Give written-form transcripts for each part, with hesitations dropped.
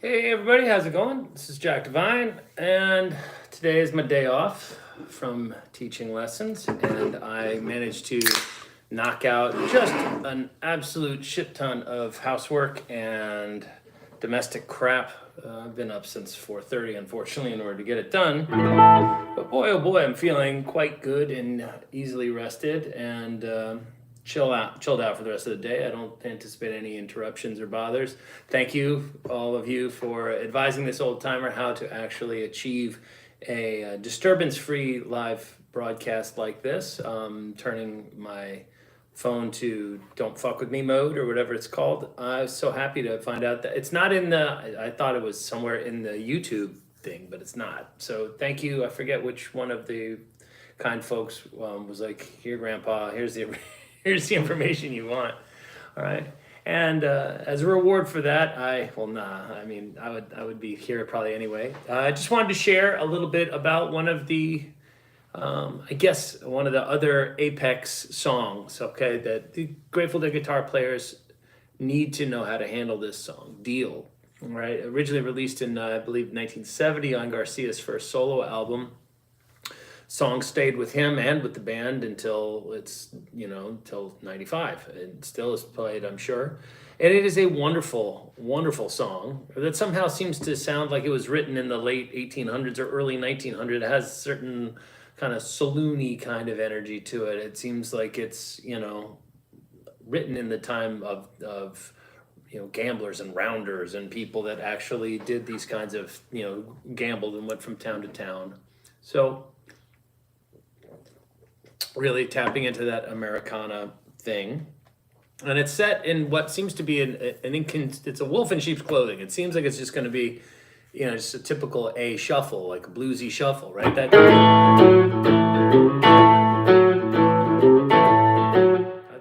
Hey everybody, how's it going? This is Jack Devine, and today is my day off from teaching lessons, and I managed to knock out just an absolute shit ton of housework and domestic crap. I've been up since 4:30, unfortunately, in order to get it done. But boy, oh boy, I'm feeling quite good and easily rested, and chilled out for the rest of the day. I don't anticipate any interruptions or bothers. Thank you, all of you, for advising this old timer how to actually achieve a disturbance-free live broadcast like this, turning my phone to don't fuck with me mode or whatever it's called. I was so happy to find out that it's not in I thought it was somewhere in the YouTube thing, but it's not. So thank you. I forget which one of the kind folks was like, here, Grandpa, here's the information you want. All right. And as a reward for that, I would be here probably anyway. I just wanted to share a little bit about one of the other Apex songs, okay, that the Grateful Dead guitar players need to know how to handle this song, Deal. All right. Originally released in, I believe, 1970 on Garcia's first solo album. Song stayed with him and with the band until until 95. It still is played, I'm sure. And it is a wonderful, wonderful song that somehow seems to sound like it was written in the late 1800s or early 1900s. It has certain kind of saloony kind of energy to it. It seems like it's, written in the time of gamblers and rounders and people that actually did these kinds of, gambled and went from town to town. So really tapping into that Americana thing. And it's set in what seems to be it's a wolf in sheep's clothing. It seems like it's just going to be, just a typical A shuffle, like a bluesy shuffle, right? That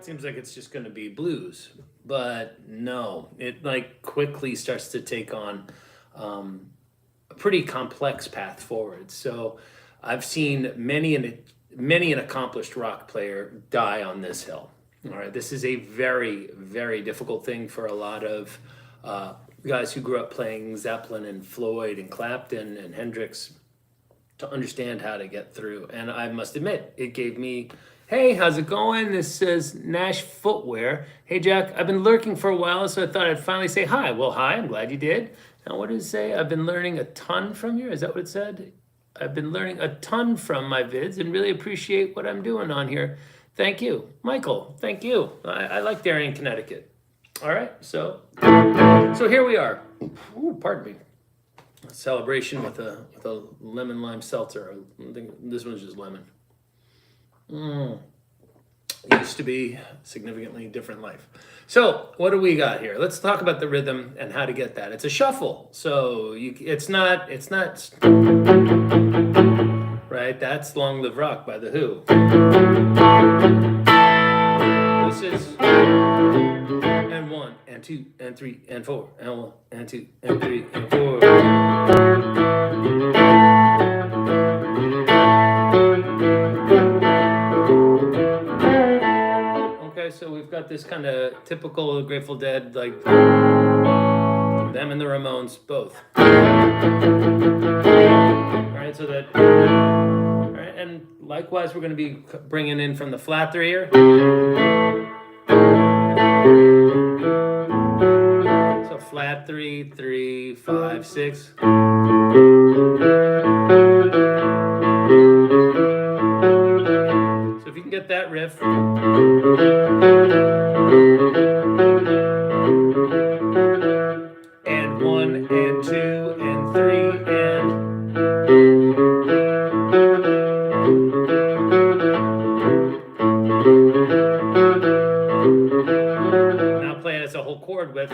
seems like it's just going to be blues. But no, it like quickly starts to take on a pretty complex path forward. So I've seen many an accomplished rock player die on this hill. All right, this is a very, very difficult thing for a lot of guys who grew up playing Zeppelin and Floyd and Clapton and Hendrix to understand how to get through. And I must admit, it gave me, hey, how's it going? This says Nash Footwear. Hey, Jack, I've been lurking for a while, so I thought I'd finally say hi. Well, hi, I'm glad you did. Now, what did it say? I've been learning a ton from you. Is that what it said? I've been learning a ton from my vids and really appreciate what I'm doing on here. Thank you. Michael, thank you. I like Darien, Connecticut. All right, so here we are. Ooh, pardon me. A celebration with a lemon lime seltzer. I think this one's just lemon. It used to be a significantly different life. So what do we got here? Let's talk about the rhythm and how to get that. It's a shuffle. So it's not right. That's Long Live Rock by The Who. This is and 1 and 2 and 3 and 4 and 1 and 2 and 3 and 4. Okay, so we've got this kind of typical Grateful Dead, like them and the Ramones both. All right, so that, all right, and likewise we're going to be bringing in from the flat 3 here. So flat 3, 3, 5, 6. So if you can get that riff. And 1 and 2 and 3 and. Now play it as a whole chord with.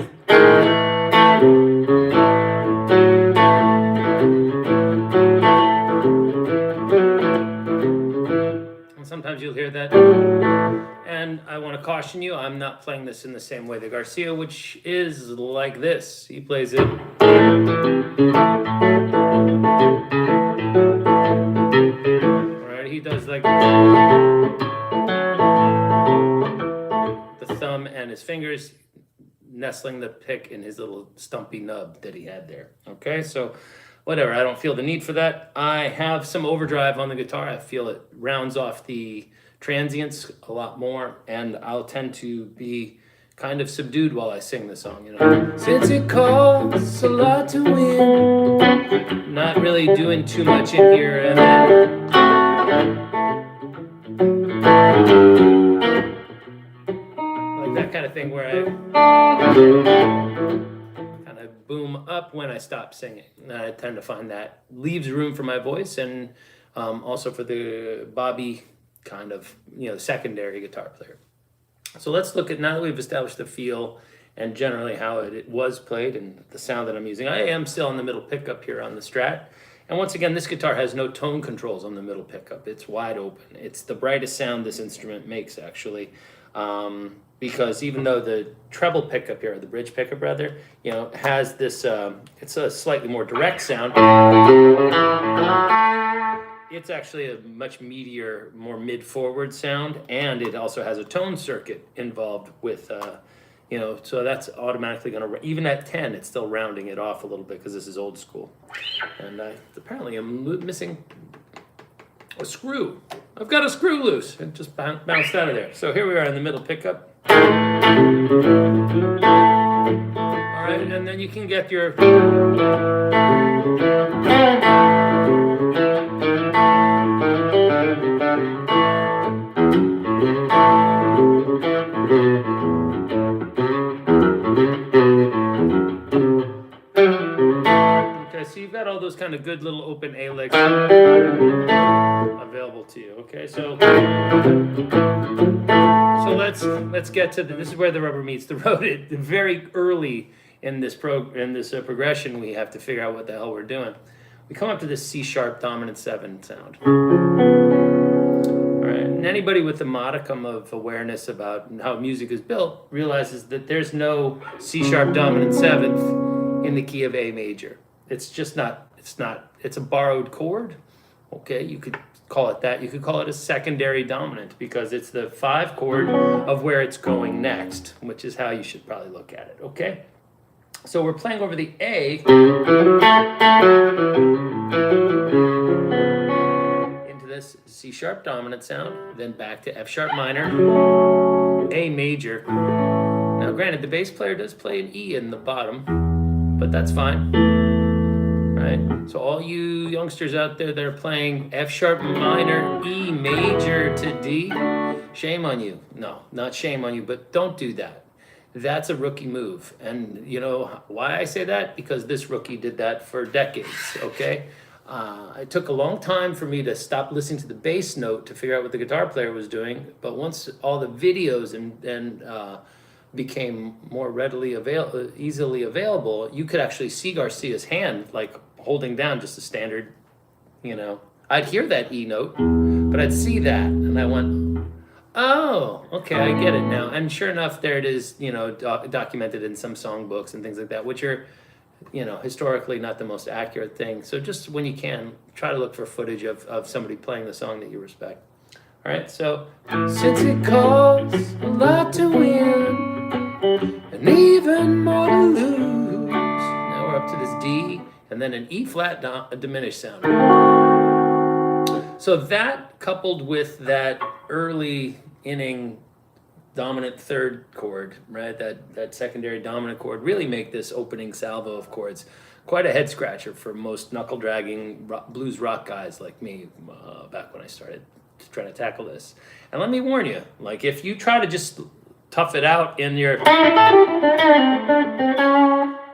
And sometimes you'll hear that. And I want to caution you, I'm not playing this in the same way that Garcia, which is like this. He plays it. Alright, he does like the thumb and his fingers nestling the pick in his little stumpy nub that he had there. Okay, so whatever, I don't feel the need for that. I have some overdrive on the guitar. I feel it rounds off the transients a lot more, and I'll tend to be kind of subdued while I sing the song, you know. Since it costs a lot to win, not really doing too much in here, and then like that kind of thing where I kind of boom up when I stop singing. And I tend to find that leaves room for my voice, and also for the Bobby kind of, you know, secondary guitar player. So let's look at, now that we've established the feel and generally how it was played and the sound that I'm using. I am still on the middle pickup here on the Strat. And once again, this guitar has no tone controls on the middle pickup. It's wide open. It's the brightest sound this instrument makes, actually. Because even though the treble pickup here, or the bridge pickup rather, you know, has this, it's a slightly more direct sound. It's actually a much meatier, more mid-forward sound, and it also has a tone circuit involved with, you know, so that's automatically going to, even at 10, it's still rounding it off a little bit because this is old school. And I apparently am missing a screw. I've got a screw loose. It just bounced out of there. So here we are in the middle pickup. All right, and then you can get your... Okay, so you've got all those kind of good little open A legs available to you. Okay, so let's get to this is where the rubber meets the road. Very early in this progression, we have to figure out what the hell we're doing. We come up to this C sharp dominant 7 sound. All right, and anybody with a modicum of awareness about how music is built realizes that there's no C sharp dominant 7th in the key of A major. It's just not, it's a borrowed chord. Okay, you could call it that. You could call it a secondary dominant because it's the 5 chord of where it's going next, which is how you should probably look at it, okay? So we're playing over the A into this C sharp dominant sound, then back to F sharp minor, A major. Now granted, the bass player does play an E in the bottom, but that's fine. Right? So all you youngsters out there that are playing F sharp minor, E major to D, shame on you. No, not shame on you, but don't do that. That's a rookie move. And you know why I say that? Because this rookie did that for decades, okay? It took a long time for me to stop listening to the bass note to figure out what the guitar player was doing, but once all the videos and became more easily available, you could actually see Garcia's hand like holding down just a standard, you know. I'd hear that E note, but I'd see that, and I went, oh, okay, I get it now. And sure enough, there it is, you know, documented in some songbooks and things like that, which are, you know, historically not the most accurate thing. So just when you can, try to look for footage of somebody playing the song that you respect. All right, so since it costs a lot to win, and even more to lose. Now we're up to this D, and then an E flat diminished sound. So that coupled with that early inning dominant third chord, right? That secondary dominant chord really make this opening salvo of chords quite a head scratcher for most knuckle dragging blues rock guys like me back when I started trying to tackle this. And let me warn you, like if you try to just tough it out in your,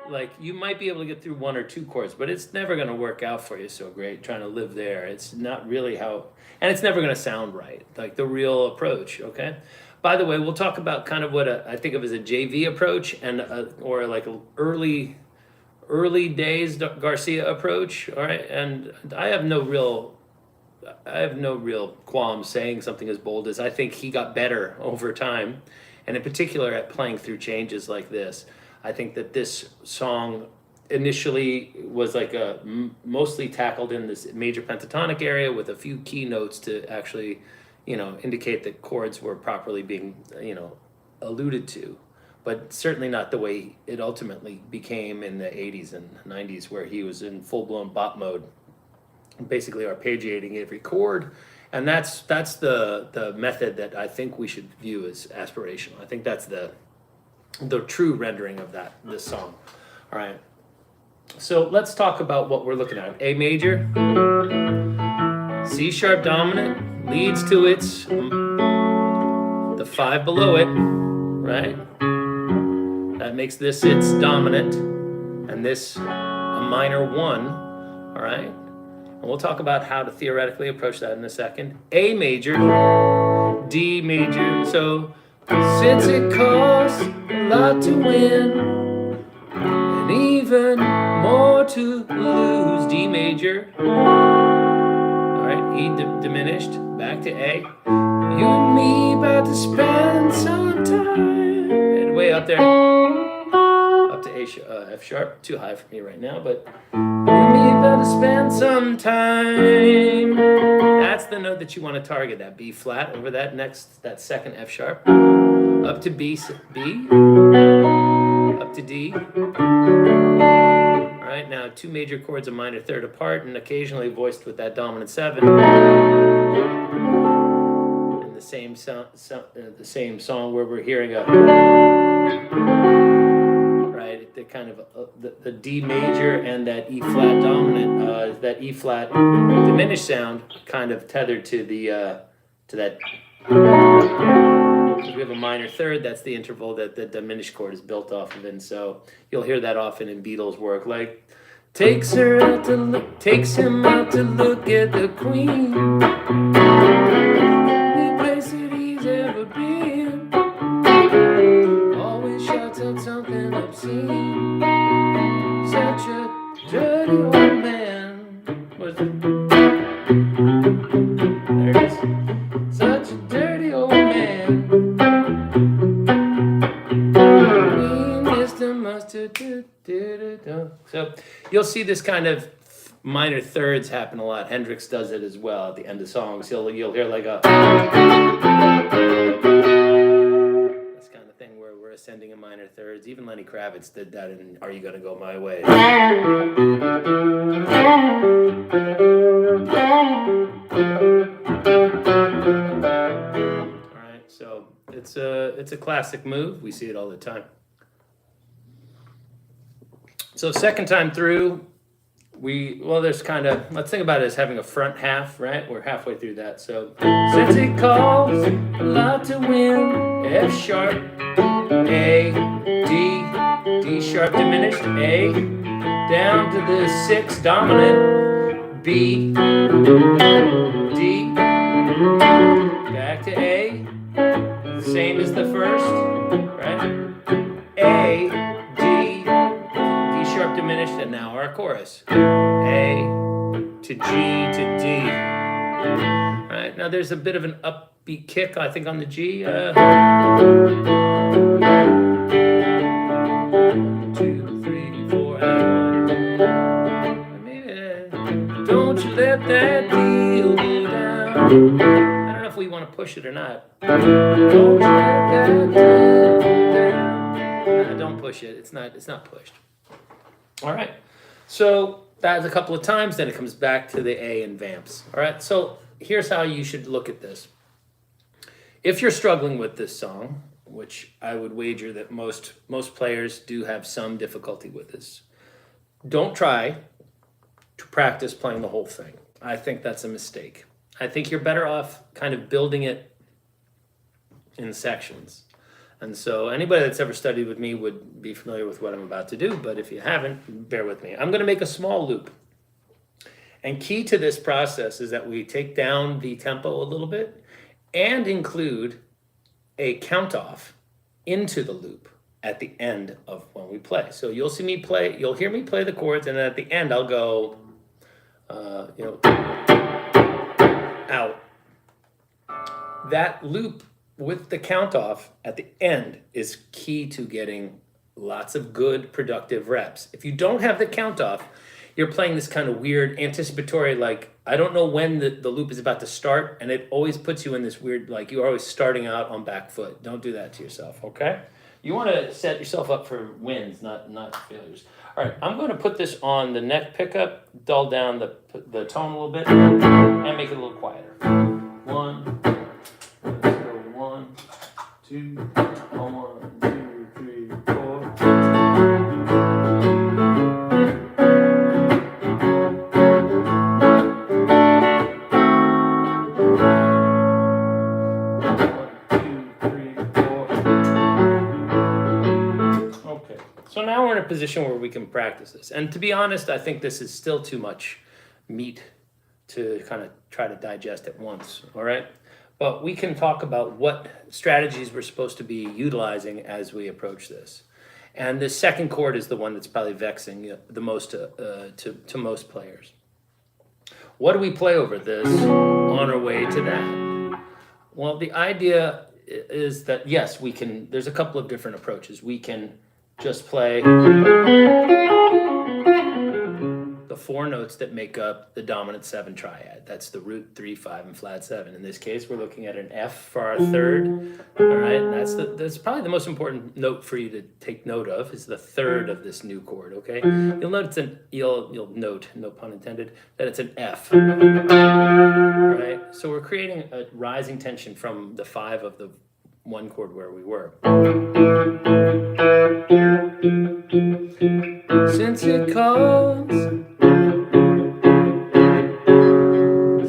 like you might be able to get through one or two chords, but it's never going to work out for you so great trying to live there. It's not really how, and it's never going to sound right, like the real approach, okay? By the way, we'll talk about kind of what I think of as a JV approach and or like an early days Garcia approach, all right? And I have no real qualms saying something as bold as I think he got better over time, and in particular at playing through changes like this. I think that this song initially was like mostly tackled in this major pentatonic area with a few key notes to actually, indicate that chords were properly being, alluded to, but certainly not the way it ultimately became in the 80s and 90s, where he was in full-blown bop mode, basically arpeggiating every chord. And that's the method that I think we should view as aspirational. I think that's the true rendering of this song. All right. So let's talk about what we're looking at. A major, C sharp dominant leads to its the 5 below it, right? That makes this its dominant, and this a minor 1, all right? And we'll talk about how to theoretically approach that in a second. A major, D major. So since it costs a lot to win and even more to lose, D major. All right, E diminished, back to A. You and me about to spend some time. And way up there, up to F sharp. Too high for me right now, but you and me about to spend some time. That's the note that you want to target, that B flat over that second F sharp. Up to B, up to D. All right, now 2 major chords a minor third apart and occasionally voiced with that dominant 7. And the same song where we're hearing the kind of the D major and that E flat dominant, that E flat diminished sound, kind of tethered to that. We have a minor third. That's the interval that the diminished chord is built off of, and so you'll hear that often in Beatles work, like takes him out to look at the Queen. The place that he's ever been. Always shouts out something obscene. Such a dirty old man. What is it? There it is. Such a dirty old man. Mr. Mustard. So you'll see this kind of minor thirds happen a lot. Hendrix does it as well at the end of songs. You'll hear like a this kind of thing where we're ascending in minor thirds. Even Lenny Kravitz did that in Are You Gonna Go My Way? All right, so it's a classic move. We see it all the time. So second time through, let's think about it as having a front half, right? We're halfway through that. So since it calls a lot to win, F sharp, A, D sharp diminished, A, down to the 6 dominant, B, D, back to A, same as the first, right? A, D sharp diminished, and now our chorus. A to G to D. All right, now there's a bit of an upbeat kick, I think, on the G. 1, 2, 3, 4, and 1. Don't you let that deal go down. I don't know if we want to push it or not. Don't push it. It's not pushed. All right. So that's a couple of times, then it comes back to the A and vamps. All right. So here's how you should look at this. If you're struggling with this song, which I would wager that most players do have some difficulty with this, don't try to practice playing the whole thing. I think that's a mistake. I think you're better off kind of building it in sections. And so anybody that's ever studied with me would be familiar with what I'm about to do, but if you haven't, bear with me. I'm going to make a small loop. And key to this process is that we take down the tempo a little bit and include a count off into the loop at the end of when we play. So you'll see me play, you'll hear me play the chords, and then at the end I'll go, out. That loop with the count off at the end is key to getting lots of good productive reps. If you don't have the count off, you're playing this kind of weird anticipatory, like, I don't know when the loop is about to start, and it always puts you in this weird, like, you're always starting out on back foot. Don't do that to yourself, okay? You want to set yourself up for wins, not failures. All right, I'm going to put this on the neck pickup, dull down the tone a little bit, and make it a little quieter. 1, let's go 1, 2, 1, 2, 3, 4. So now we're in a position where we can practice this. And to be honest, I think this is still too much meat to kind of try to digest at once, all right? But we can talk about what strategies we're supposed to be utilizing as we approach this. And the second chord is the one that's probably vexing the most to most players. What do we play over this on our way to that? Well, the idea is that, yes, we can, there's a couple of different approaches. We can just play the 4 notes that make up the dominant 7 triad. That's the root 3, 5, and flat 7. In this case, we're looking at an F for our third. All right, and that's probably the most important note for you to take note of, is the third of this new chord. Okay, you'll note you'll note, no pun intended, that it's an F. All right, so we're creating a rising tension from the 5 of the 1 chord where we were. Since it calls.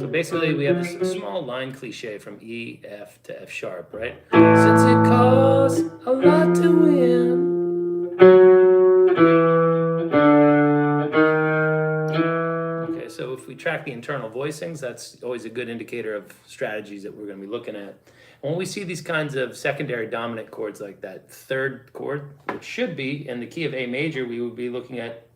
So basically we have this small line cliche from E, F to F sharp, right? Since it costs a lot to win. Okay, so if we track the internal voicings, that's always a good indicator of strategies that we're going to be looking at. When we see these kinds of secondary dominant chords like that third chord, which should be in the key of A major, we would be looking at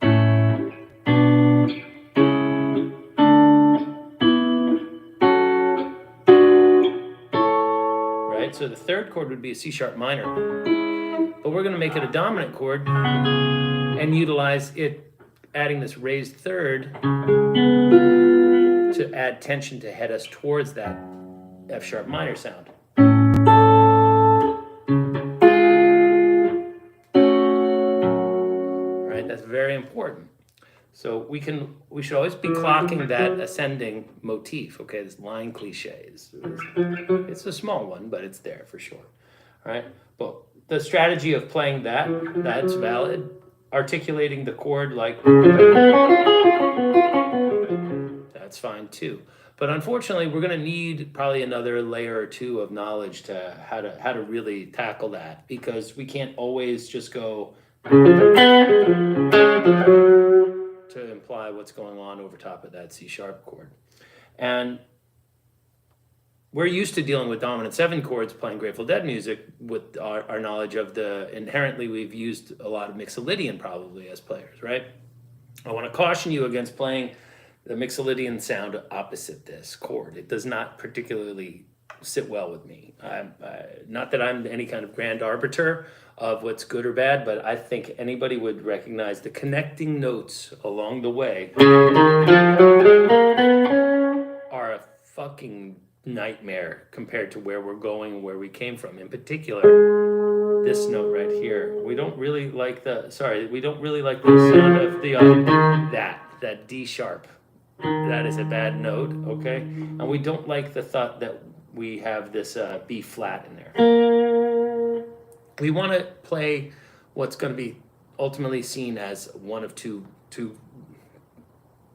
right? So the third chord would be a C sharp minor. But we're going to make it a dominant chord and utilize it, adding this raised third to add tension to head us towards that F sharp minor sound. That's very important. So we should always be clocking that ascending motif, okay? This line cliche it's a small one, but it's there for sure. All right. But the strategy of playing that's valid. Articulating the chord like that's fine too. But unfortunately, we're going to need probably another layer or 2 of knowledge to how to really tackle that, because we can't always just go to imply what's going on over top of that C sharp chord. And we're used to dealing with dominant 7 chords playing Grateful Dead music with our knowledge of inherently we've used a lot of Mixolydian probably as players, right? I want to caution you against playing the Mixolydian sound opposite this chord. It does not particularly sit well with me. Not that I'm any kind of grand arbiter of what's good or bad, but I think anybody would recognize the connecting notes along the way are a fucking nightmare compared to where we're going, where we came from. In particular, this note right here. We don't really like the sound of the that D sharp. That is a bad note, okay? And we don't like the thought that we have this B flat in there. We want to play what's going to be ultimately seen as one of two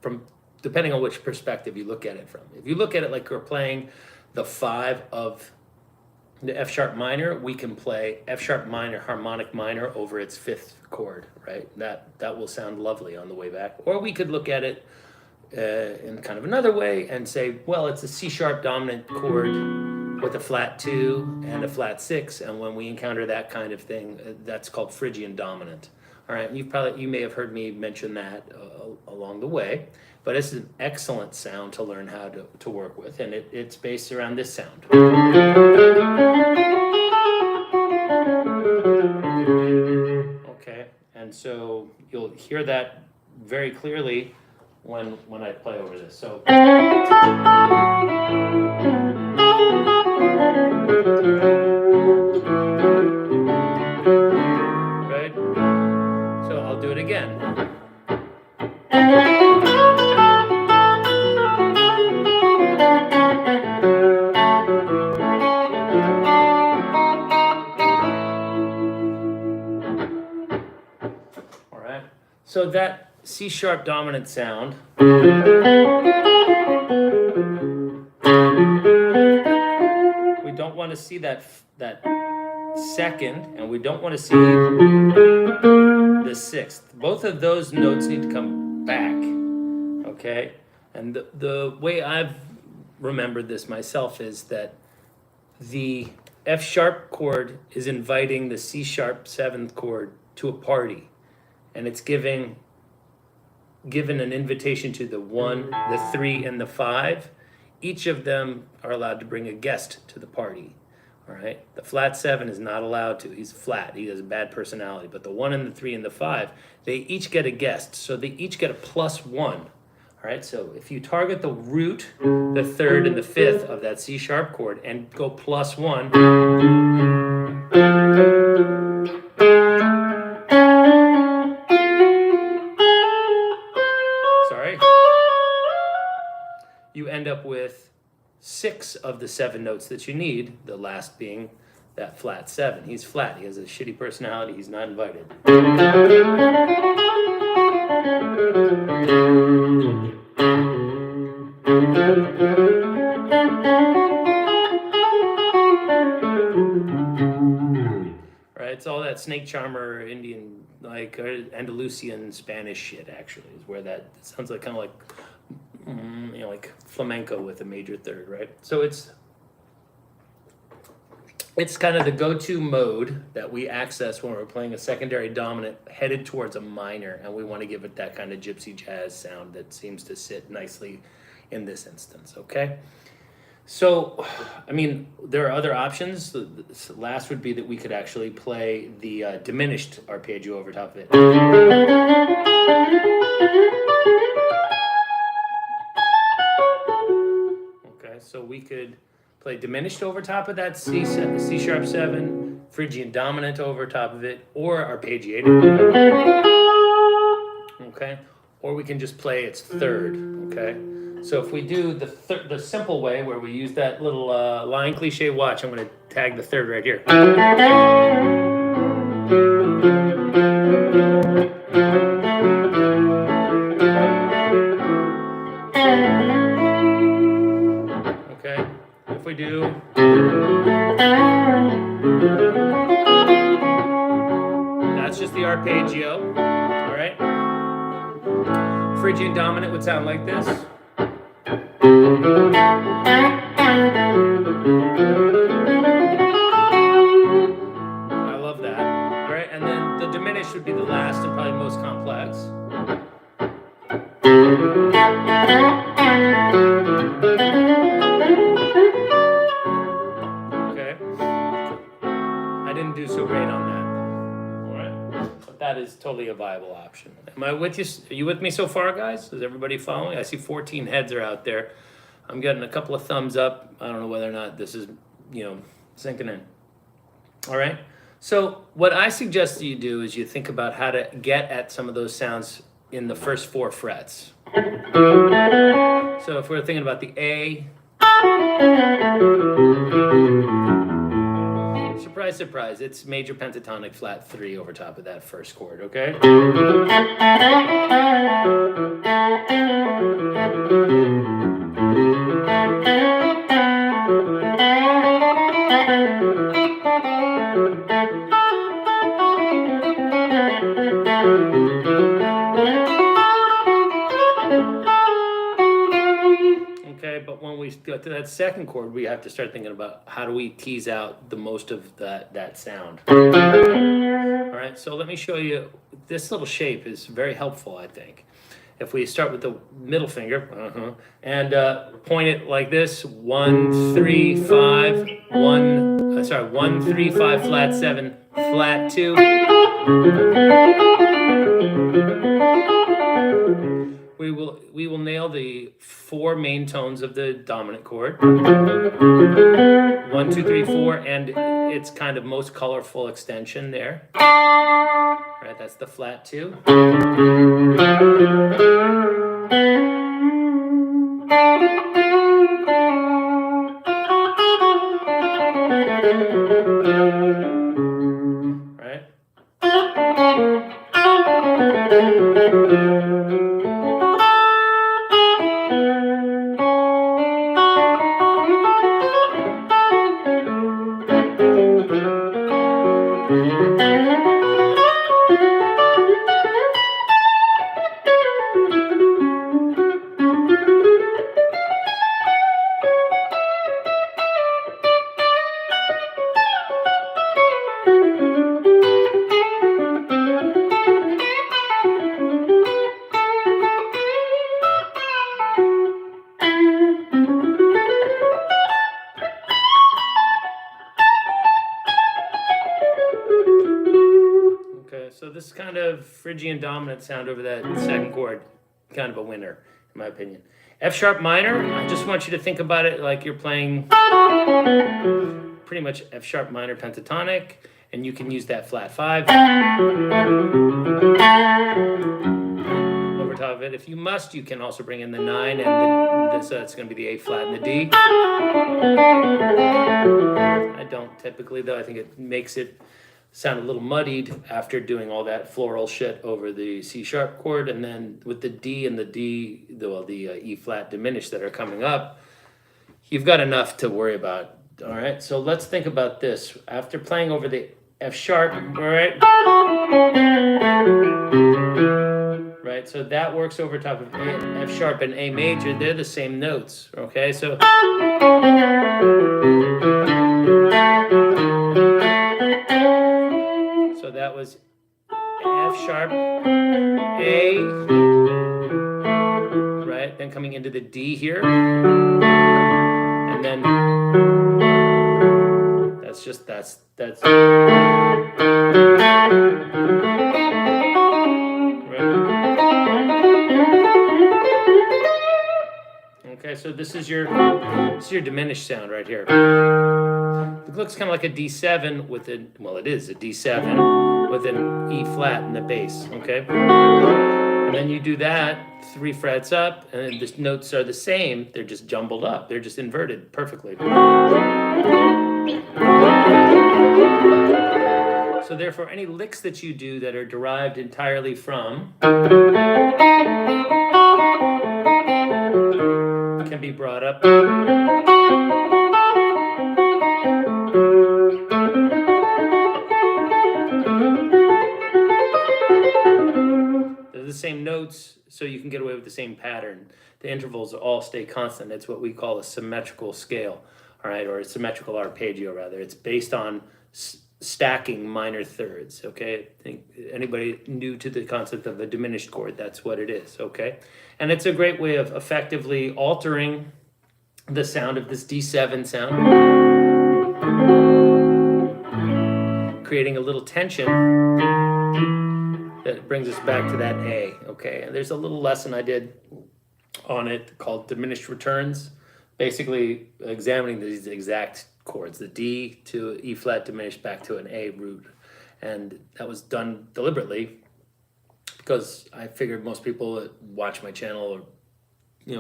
from depending on which perspective you look at it from. If you look at it like we're playing the 5 of the F sharp minor, we can play F sharp minor harmonic minor over its 5th chord, right? That will sound lovely on the way back. Or we could look at it in kind of another way and say, well, it's a C sharp dominant chord with a flat 2 and a flat 6, and when we encounter that kind of thing, that's called Phrygian dominant. All right, you may have heard me mention that along the way, but it's an excellent sound to learn how to work with, and it's based around this sound. Okay, and so you'll hear that very clearly when I play over this. So right? So I'll do it again. All right. So that C sharp dominant sound we don't want to see that second, and we don't want to see the 6th. Both of those notes need to come back, okay? And the way I've remembered this myself is that the F sharp chord is inviting the C sharp 7th chord to a party, and it's given an invitation to the 1, the 3, and the 5. Each of them are allowed to bring a guest to the party. All right, the flat 7 is not allowed to. He's flat. He has a bad personality. But the 1 and the 3 and the 5, they each get a guest. So they each get a +1. All right, so if you target the root, the 3rd and the 5th of that C sharp chord and go +1, you end up with 6 of the 7 notes that you need, the last being that flat 7. He's flat, he has a shitty personality, he's not invited. Right, it's all that snake charmer Indian, like Andalusian Spanish shit actually, is where that sounds like kind of like like flamenco with a major 3rd, right? So it's kind of the go-to mode that we access when we're playing a secondary dominant headed towards a minor, and we want to give it that kind of gypsy jazz sound that seems to sit nicely in this instance, okay? So, I mean, there are other options. The last would be that we could actually play the diminished arpeggio over top of it. So we could play diminished over top of that C sharp 7, Phrygian dominant over top of it, or arpeggiated. Okay, or we can just play its 3rd. Okay, so if we do the simple way where we use that little line cliche, watch. I'm going to tag the 3rd right here. Okay, if we do that's just the arpeggio. All right, Phrygian dominant would sound like this. I love that. All right, and then the diminished would be the last and probably most complex. Okay, I didn't do so great on that. All right, but that is totally a viable option. Am I with you? Are you with me so far, guys? Is everybody following? I see 14 heads are out there. I'm getting a couple of thumbs up. I don't know whether or not this is, sinking in. All right. So what I suggest that you do is you think about how to get at some of those sounds in the first 4 frets. So if we're thinking about the A, surprise, surprise, it's major pentatonic flat 3 over top of that first chord, okay? Okay, but when we go to that second chord, we have to start thinking about how do we tease out the most of that sound. All right, so let me show you. This little shape is very helpful, I think. If we start with the middle finger and point it like this: 1, 3, 5, 1, 3, 5, flat 7, flat 2. We will nail the 4 main tones of the dominant chord. 1, 2, 3, 4, and its kind of most colorful extension there. Right, that's the flat 2. Right? So this kind of Phrygian dominant sound over that second chord, kind of a winner, in my opinion. F sharp minor, I just want you to think about it like you're playing pretty much F sharp minor pentatonic, and you can use that flat 5 over top of it. If you must, you can also bring in the 9, and it's going to be the A flat and the D. I don't typically, though. I think it makes it sound a little muddied after doing all that floral shit over the C sharp chord, and then with the D and the E flat diminished that are coming up, you've got enough to worry about. All right, so let's think about this. After playing over the F sharp, all right, right, so that works over top of F sharp and A major. They're the same notes, okay? So that was F sharp, A, right? Then coming into the D here, and then that's. Right. Okay, so this is your diminished sound right here. It looks kind of like a D7 with it is a D7 with an E flat in the bass, okay? And then you do that 3 frets up, and the notes are the same. They're just jumbled up. They're just inverted perfectly. So therefore, any licks that you do that are derived entirely from can be brought up. They're the same notes, so you can get away with the same pattern. The intervals all stay constant. It's what we call a symmetrical scale, all right, or a symmetrical arpeggio, rather. It's based on stacking minor thirds, okay? I think anybody new to the concept of a diminished chord, that's what it is, okay? And it's a great way of effectively altering the sound of this D7 sound, creating a little tension that brings us back to that A, okay? And there's a little lesson I did on it called diminished returns. basically examining these exact chords, the D to E flat diminished back to an A root. And that was done deliberately because I figured most people that watch my channel are,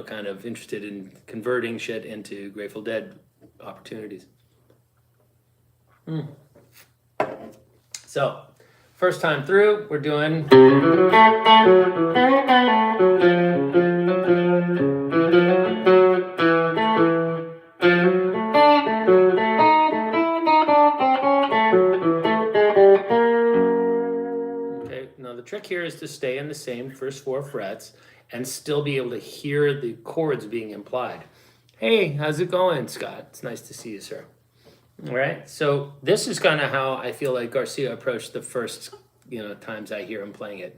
kind of interested in converting shit into Grateful Dead opportunities. So, first time through, we're doing. Okay, now the trick here is to stay in the same first 4 frets and still be able to hear the chords being implied. Hey, how's it going, Scott? It's nice to see you, sir. All right, so this is kind of how I feel like Garcia approached the first, times I hear him playing it.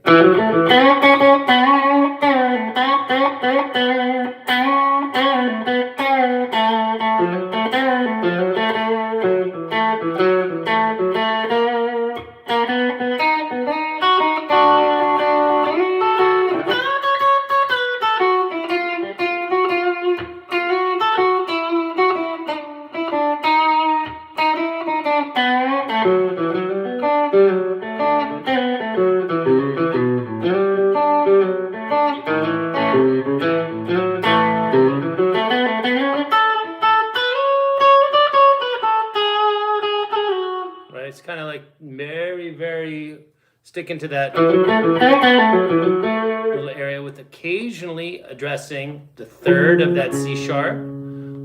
Right, it's kind of like very, very sticking to that little area with occasionally addressing the third of that C sharp,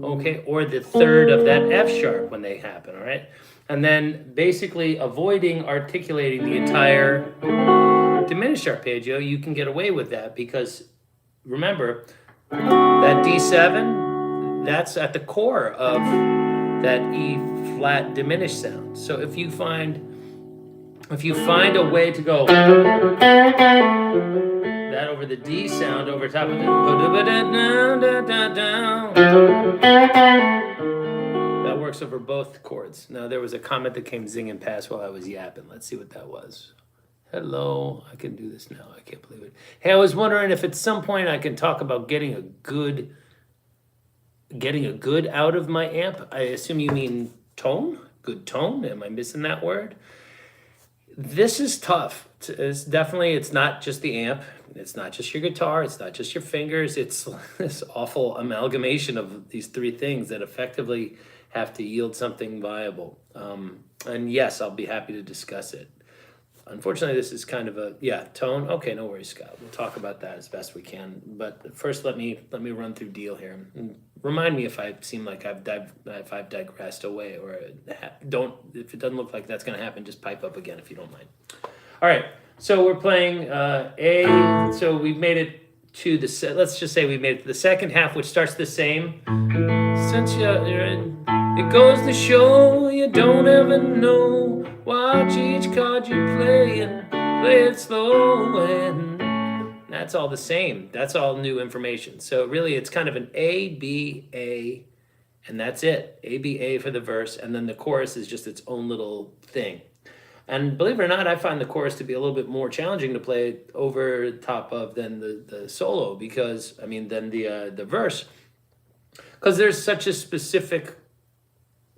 okay, or the third of that F sharp when they happen, all right? And then basically avoiding articulating the entire diminished arpeggio. You can get away with that because remember, that D7, that's at the core of that E flat diminished sound. So if you find a way to go that over the D sound over top of it, that works over both chords. Now there was a comment that came zinging past while I was yapping. Let's see what that was. Hello, I can do this now. I can't believe it. Hey, I was wondering if at some point I can talk about getting a good out of my amp. I assume you mean tone? Good tone? Am I missing that word? This is tough. It's not just the amp. It's not just your guitar. It's not just your fingers. It's this awful amalgamation of these 3 things that effectively have to yield something viable. And yes, I'll be happy to discuss it. Unfortunately, this is kind of a tone. Okay, no worries, Scott. We'll talk about that as best we can. But first, let me run through deal here. And remind me if I seem like I've digressed away, or if it doesn't look like that's going to happen, just pipe up again if you don't mind. All right. So we're playing A. So we've made it to the. Let's just say we made it to the second half, which starts the same. Since you're in. It goes to show you don't ever know. Watch each card you play and play it slow. And that's all the same. That's all new information. So really it's kind of an A, B, A, and that's it. A, B, A for the verse. And then the chorus is just its own little thing. And believe it or not, I find the chorus to be a little bit more challenging to play over top of than the solo than the verse. Because there's such a specific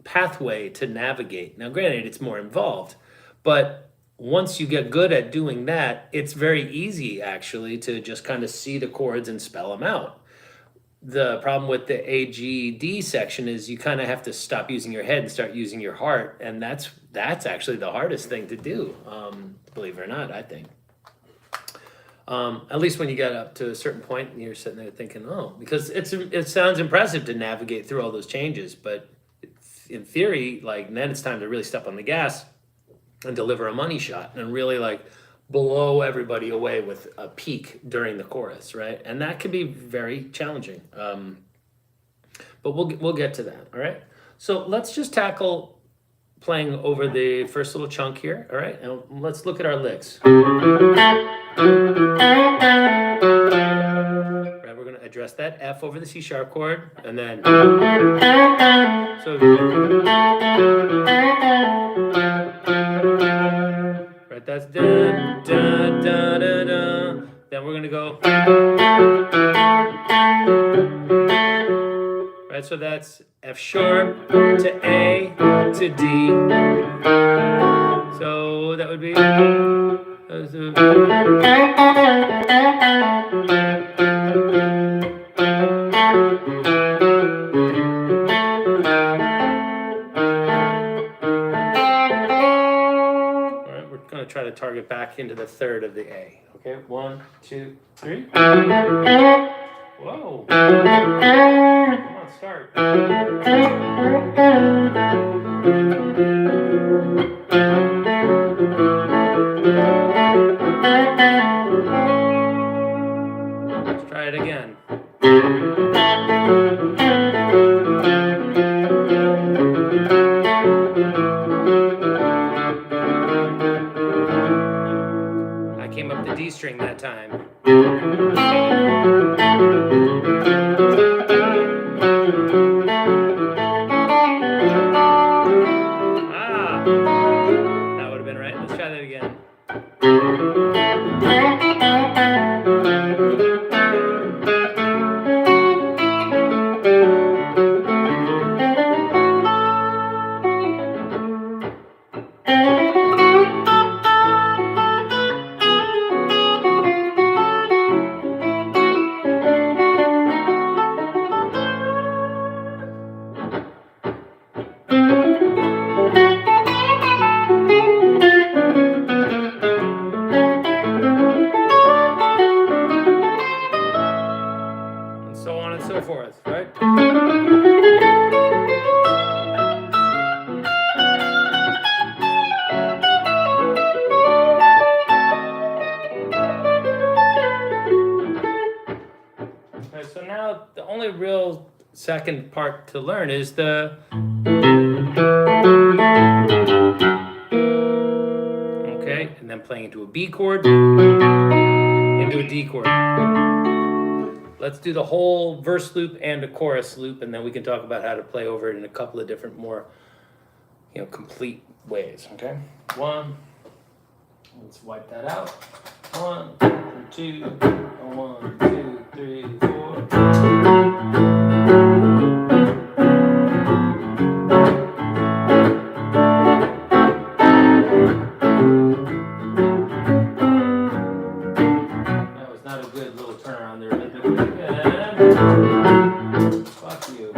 pathway to navigate. Now, granted, it's more involved, but once you get good at doing that, it's very easy actually to just kind of see the chords and spell them out. The problem with the A, G, D section is you kind of have to stop using your head and start using your heart, and that's actually the hardest thing to do, believe it or not, I think. At least when you get up to a certain point and you're sitting there thinking, because it sounds impressive to navigate through all those changes, but in theory, then it's time to really step on the gas and deliver a money shot and really blow everybody away with a peak during the chorus, right? And that can be very challenging. But we'll get to that, all right? So let's just tackle playing over the first little chunk here, all right? And let's look at our licks. Right, we're gonna address that F over the C sharp chord, and then so right, that's da da da da da. Then we're gonna go right. right? So that's F sharp to A to D. So that would be. We're going to try to target back into the third of the A. Okay, 1, 2, 3. Whoa. Come on, start. Let's try it again. I came up the D string that time. Ah, that would have been right. Let's try that again. And so on and so forth, right? Okay, so now the only real second part to learn is the. Okay, and then playing into a B chord, into a D chord. Let's do the whole verse loop and a chorus loop, and then we can talk about how to play over it in a couple of different more, complete ways. Okay, let's wipe that out. 1, 2, 1, 2, 3, 4. That was not a good little turnaround there. And fuck you.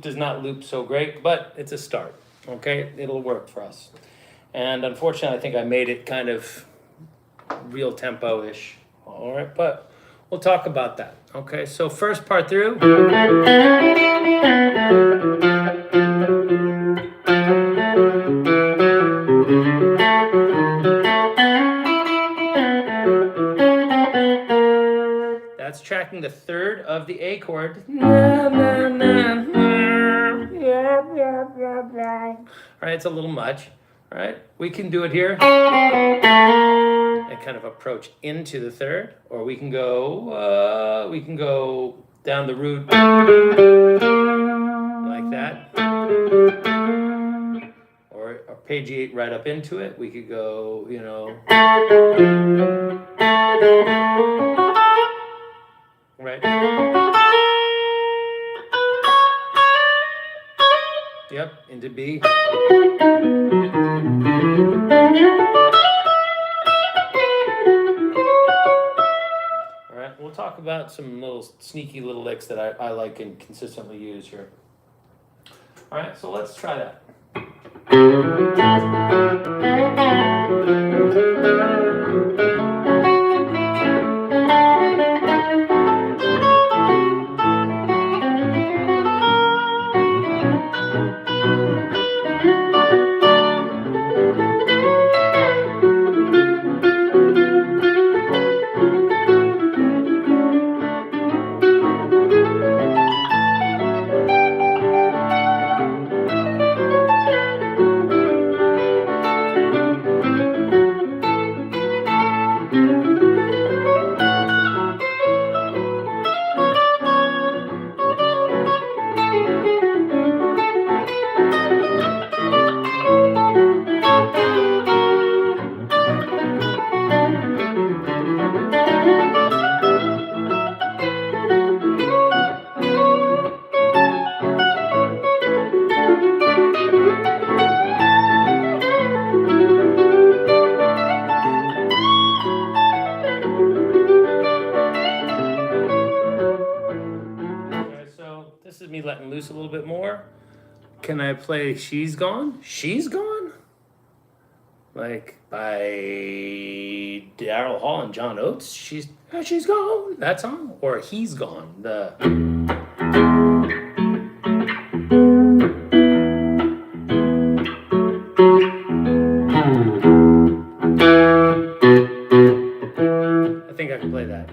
Does not loop so great, but it's a start. Okay, it'll work for us. And unfortunately, I think I made it kind of real tempo-ish. All right, but we'll talk about that. Okay, so first part through. That's tracking the third of the A chord. All right, it's a little much. All right, we can do it here and kind of approach into the third, or we can go down the root like that, or arpeggiate right up into it. We could go, right. Yep, into B. All right, we'll talk about some little sneaky little licks that I like and consistently use here. All right, so let's try that. loose a little bit more. Can I play She's Gone? She's Gone? Like by Daryl Hall and John Oates? She's Gone, that song? Or He's Gone, the... I think I can play that.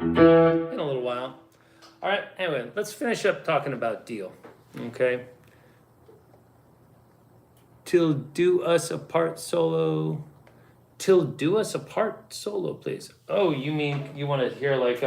In a little while. All right, anyway, let's finish up talking about Deal, okay? Till Do Us Apart solo. Till Do Us Apart solo, please. Oh, you mean you want to hear like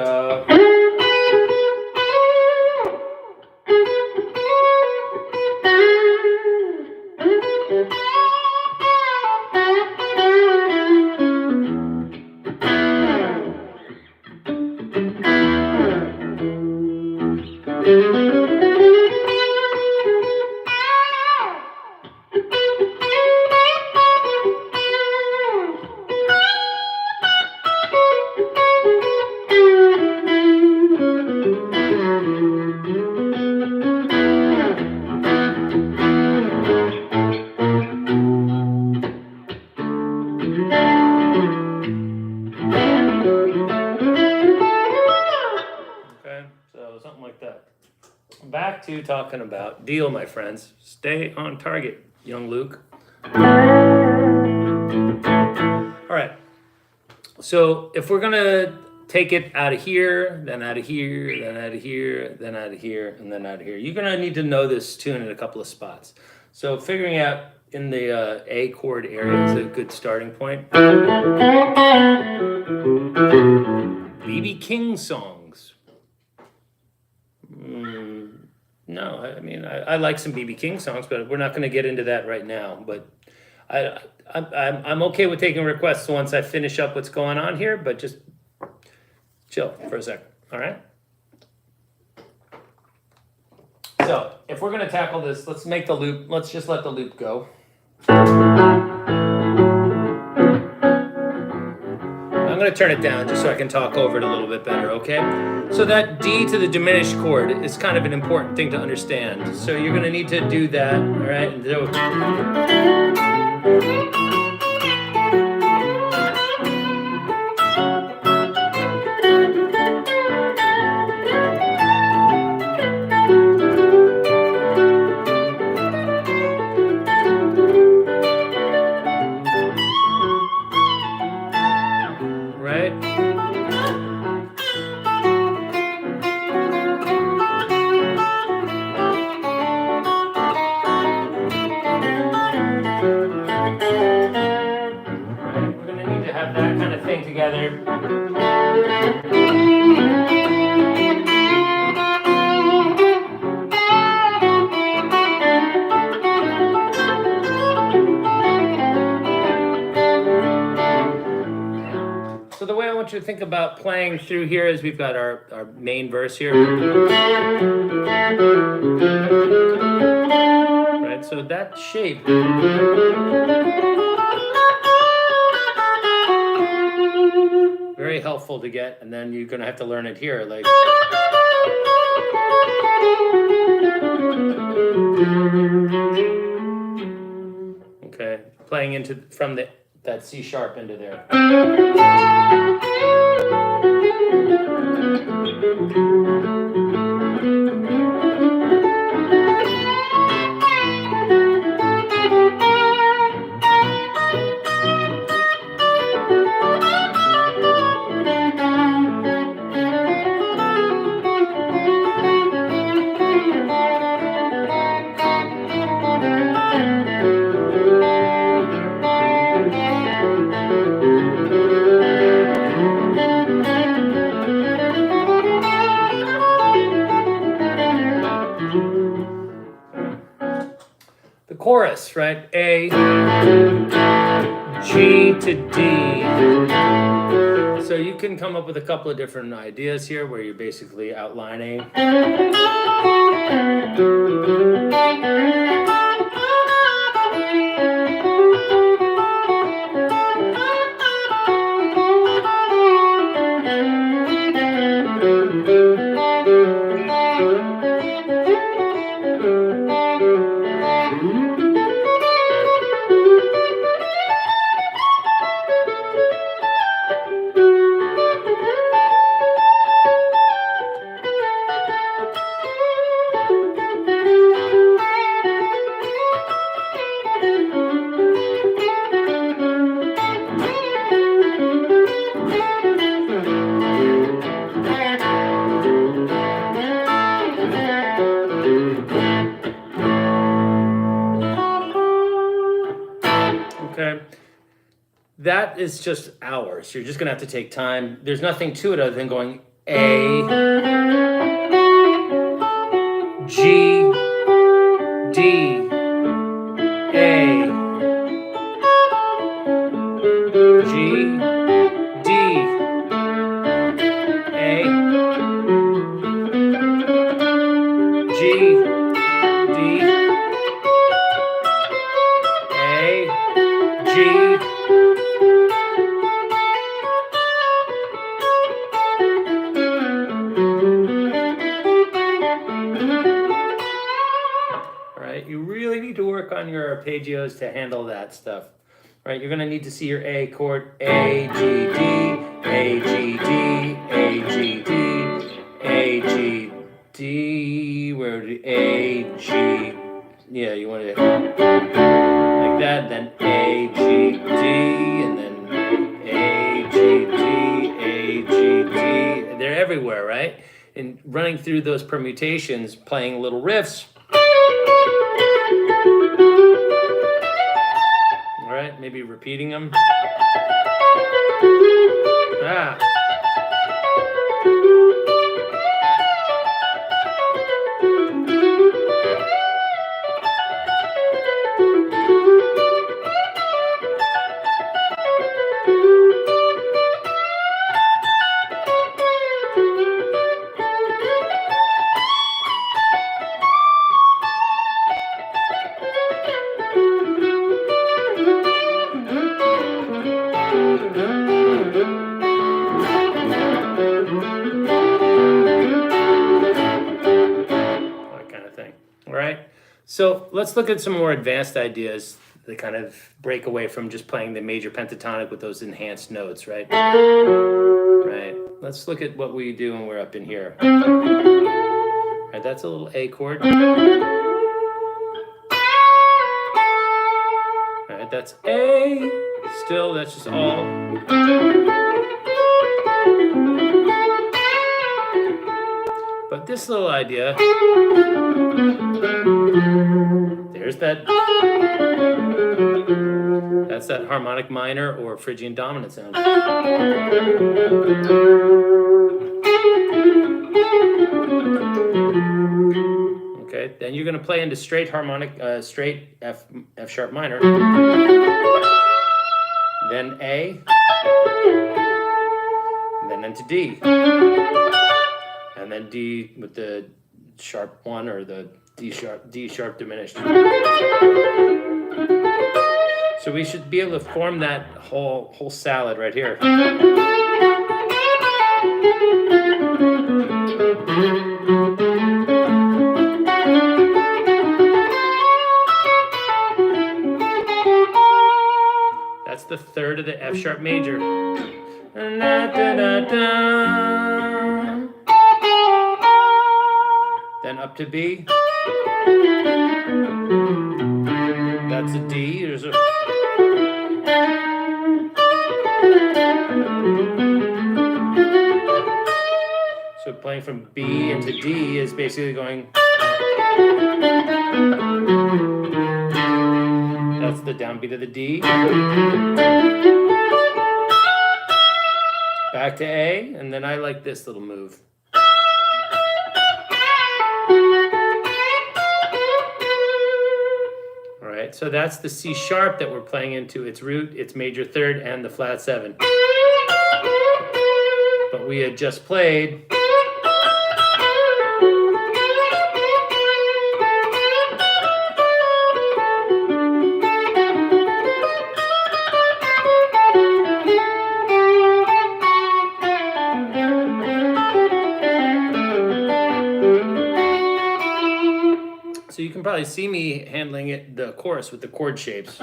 something like that. Back to talking about Deal, my friends. Stay on target, young Luke. All right. So if we're gonna take it out of here, then out of here, then out of here, then out of here, and then out of here, you're gonna need to know this tune in a couple of spots. So figuring out in the A chord area is a good starting point. B.B. King songs. No, I mean, I like some B.B. King songs, but we're not going to get into that right now. But I'm okay with taking requests once I finish up what's going on here, but just chill for a second, all right? So if we're going to tackle this, let's make the loop, let's just let the loop go. I'm going to turn it down just so I can talk over it a little bit better, okay? So that D to the diminished chord is kind of an important thing to understand. So you're going to need to do that, all right? And do together. So the way I want you to think about playing through here is we've got our main verse here. Right, so that shape. Very helpful to get, and then you're going to have to learn it here. Like, okay, playing into from that C sharp into there. Chorus, right? A, G to D. So you can come up with a couple of different ideas here where you're basically outlining. Okay, that is just hours. You're just gonna have to take time. There's nothing to it other than going A, G, D, A, G, D, A, G, D, A, G. You really need to work on your arpeggios to handle that stuff. Right? You're going to need to see your A chord. A, G, D, A, G, D, A, G, D, A, G, D, where would A, G, yeah, you want it like that, then A, G, D, and then A, G, D, A, G, D. They're everywhere, right? And running through those permutations, playing little riffs. All right, maybe repeating them. Ah. So let's look at some more advanced ideas that kind of break away from just playing the major pentatonic with those enhanced notes, right? Right. Let's look at what we do when we're up in here. Right, that's a little A chord. Right, that's A. Still, that's just all. But this little idea, there's that, that's that harmonic minor or Phrygian dominant sound. Okay, then you're going to play into straight harmonic, straight F sharp minor, then A, and then into D. And then D with the sharp 1 or the D sharp diminished. So we should be able to form that whole salad right here. That's the third of the F sharp major. Then up to B. That's a D. There's a so playing from B into D is basically going. That's the downbeat of the D. Back to A, and then I like this little move. so that's the C sharp that we're playing into its root, its major third, and the flat 7. But we had just played so you can probably see me handling it, the chorus, with the chord shapes.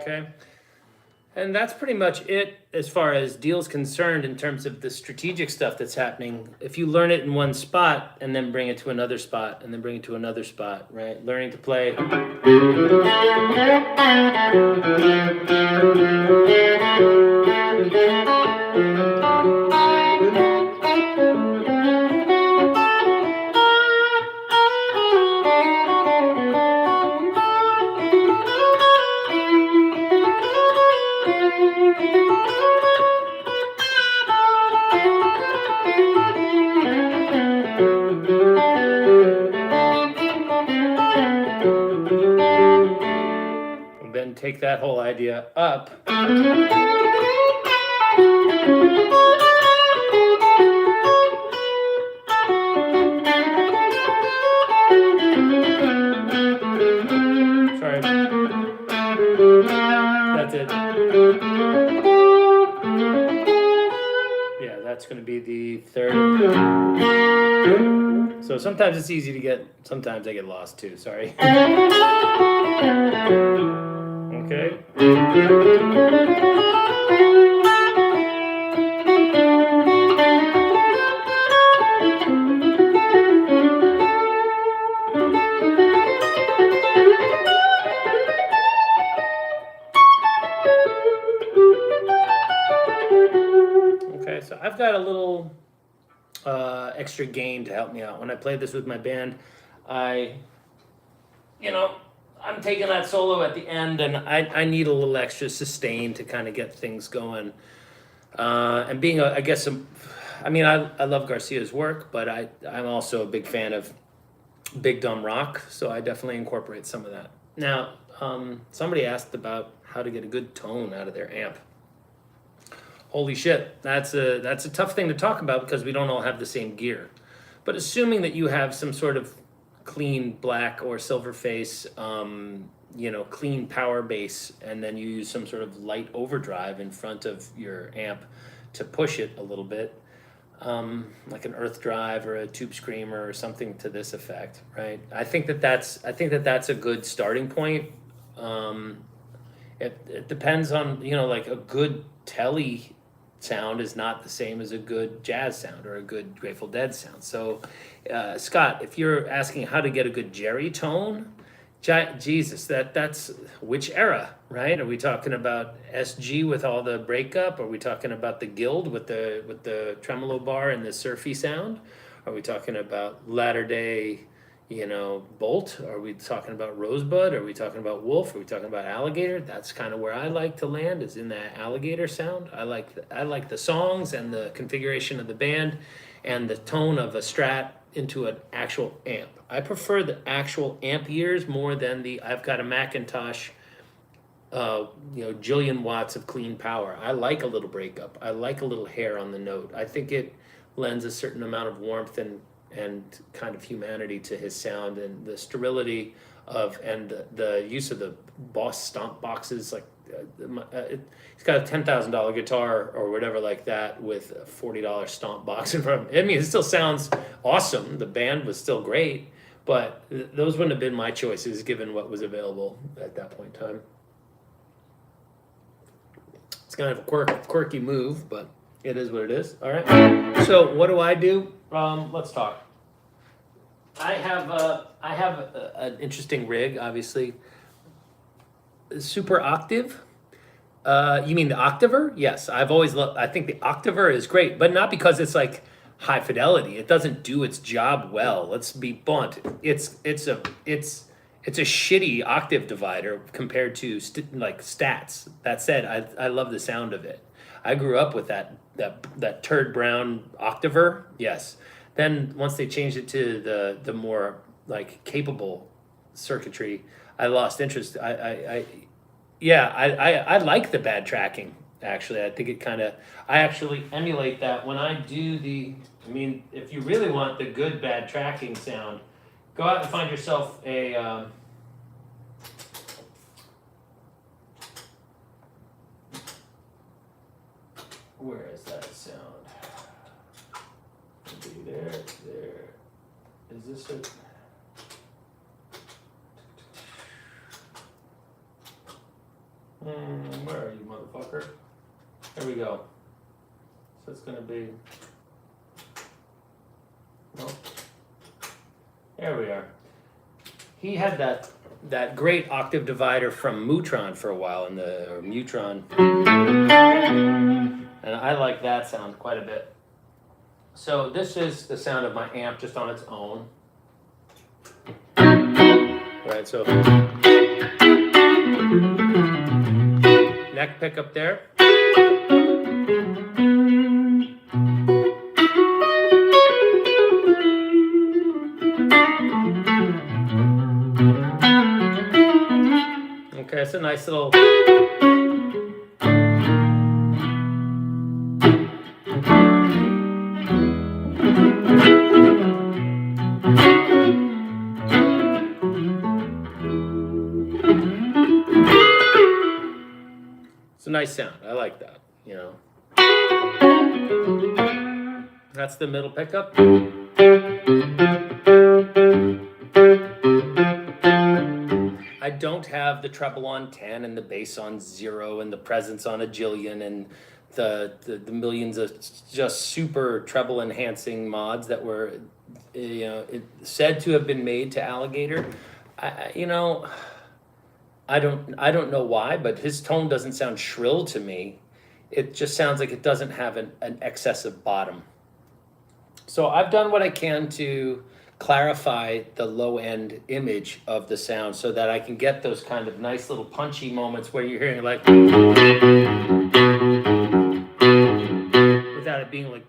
Okay. And that's pretty much it as far as deal's concerned in terms of the strategic stuff that's happening. If you learn it in one spot and then bring it to another spot and then bring it to another spot, right? Learning to play. Then take that whole idea up. Sorry. That's it. Yeah, that's going to be the third. So sometimes it's easy to get, sometimes I get lost too, sorry. Okay. Okay, so I've got a little extra gain to help me out. When I played this with my band, I'm taking that solo at the end, and I need a little extra sustain to kind of get things going. And being, I love Garcia's work, but I'm also a big fan of big dumb rock, so I definitely incorporate some of that. Now, somebody asked about how to get a good tone out of their amp. Holy shit, that's a tough thing to talk about because we don't all have the same gear. But assuming that you have some sort of clean black or silver face, clean power bass, and then you use some sort of light overdrive in front of your amp to push it a little bit, like an earth drive or a tube screamer or something to this effect, right? I think that's a good starting point. It depends on, like a good telly sound is not the same as a good jazz sound or a good Grateful Dead sound. So, Scott, if you're asking how to get a good Jerry tone, Jesus, that's which era, right? Are we talking about SG with all the breakup? Are we talking about the Guild with the tremolo bar and the surfy sound? Are we talking about latter day, Bolt? Are we talking about Rosebud? Are we talking about Wolf? Are we talking about Alligator? That's kind of where I like to land, is in that Alligator sound. I like the songs and the configuration of the band and the tone of a Strat into an actual amp. I prefer the actual amp ears more than I've got a Macintosh, jillion watts of clean power. I like a little breakup. I like a little hair on the note. I think it lends a certain amount of warmth and kind of humanity to his sound, and the sterility and the use of the Boss stomp boxes. Like he's got a $10,000 guitar or whatever like that with a $40 stomp box in front of him. I mean, it still sounds awesome. The band was still great, but those wouldn't have been my choices given what was available at that point in time. It's kind of a quirky move, but it is what it is. All right. So what do I do? Let's talk. I have an interesting rig, obviously. Super octave, You mean the Octaver? Yes, I've always loved. I think the Octaver is great, but not because it's like high fidelity. It doesn't do its job well. Let's be blunt. It's a shitty octave divider compared to like stats. That said, I love the sound of it. I grew up with that turd brown Octaver. Yes. Then once they changed it to the more like capable circuitry, I lost interest. I like the bad tracking. Actually, I think it kind of. I actually emulate that when I do the. I mean, if you really want the good bad tracking sound, go out and find yourself a. Where is that sound? It'll be there. Is this a? Where are you, motherfucker? There we go. So it's gonna be. Well, there we are. He had that great octave divider from Mutron for a while in the Mutron, and I like that sound quite a bit. So this is the sound of my amp just on its own. Right. So. Neck pickup there. Okay, it's a nice little. It's a nice sound. I like that, you know. That's the middle pickup. I don't have the treble on 10 and the bass on 0 and the presence on a jillion and the millions of just super treble enhancing mods that were said to have been made to Alligator. I don't know why, but his tone doesn't sound shrill to me. It just sounds like it doesn't have an excessive bottom. So I've done what I can to clarify the low end image of the sound so that I can get those kind of nice little punchy moments where you're hearing like without it being like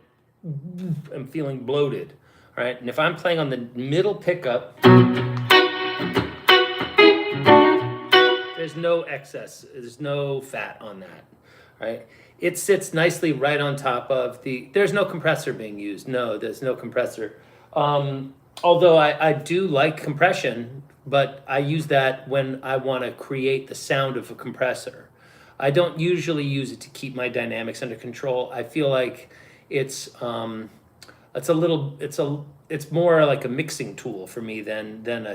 I'm feeling bloated, right? And if I'm playing on the middle pickup, there's no excess, there's no fat on that, right? It sits nicely right on top of there's no compressor being used. No, there's no compressor. Although I do like compression, but I use that when I want to create the sound of a compressor. I don't usually use it to keep my dynamics under control. I feel like it's more like a mixing tool for me than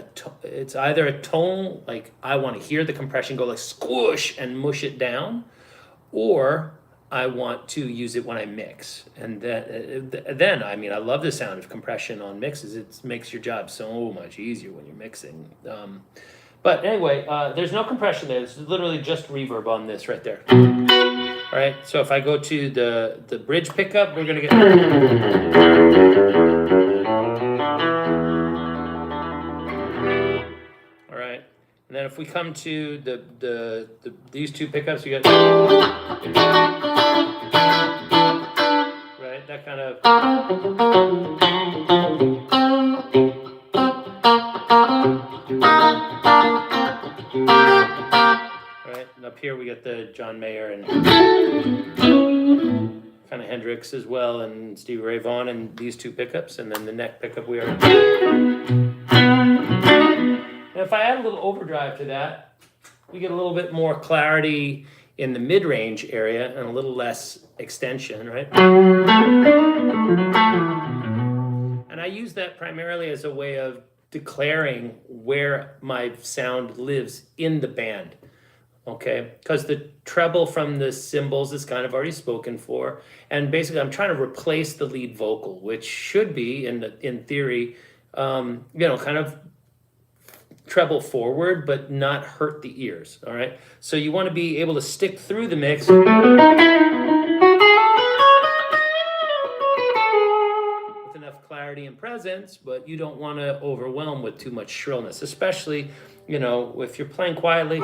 it's either a tone, like I want to hear the compression go like squish and mush it down, or I want to use it when I mix. And then I mean, I love the sound of compression on mixes. It makes your job so much easier when you're mixing. But anyway, there's no compression there. This is literally just reverb on this right there. All right, so if I go to the bridge pickup, we're gonna get. All right, and then if we come to these two pickups, we got. Right, that kind of. Right, and up here we got the John Mayer and kind of Hendrix as well, and Stevie Ray Vaughan, and these two pickups, and then the neck pickup we are. And if I add a little overdrive to that, we get a little bit more clarity in the mid-range area and a little less extension, right? And I use that primarily as a way of declaring where my sound lives in the band, okay? Because the treble from the cymbals is kind of already spoken for, and basically I'm trying to replace the lead vocal, which should be, in theory, kind of treble forward, but not hurt the ears. All right. So you want to be able to stick through the mix with enough clarity and presence, but you don't want to overwhelm with too much shrillness, especially, if you're playing quietly.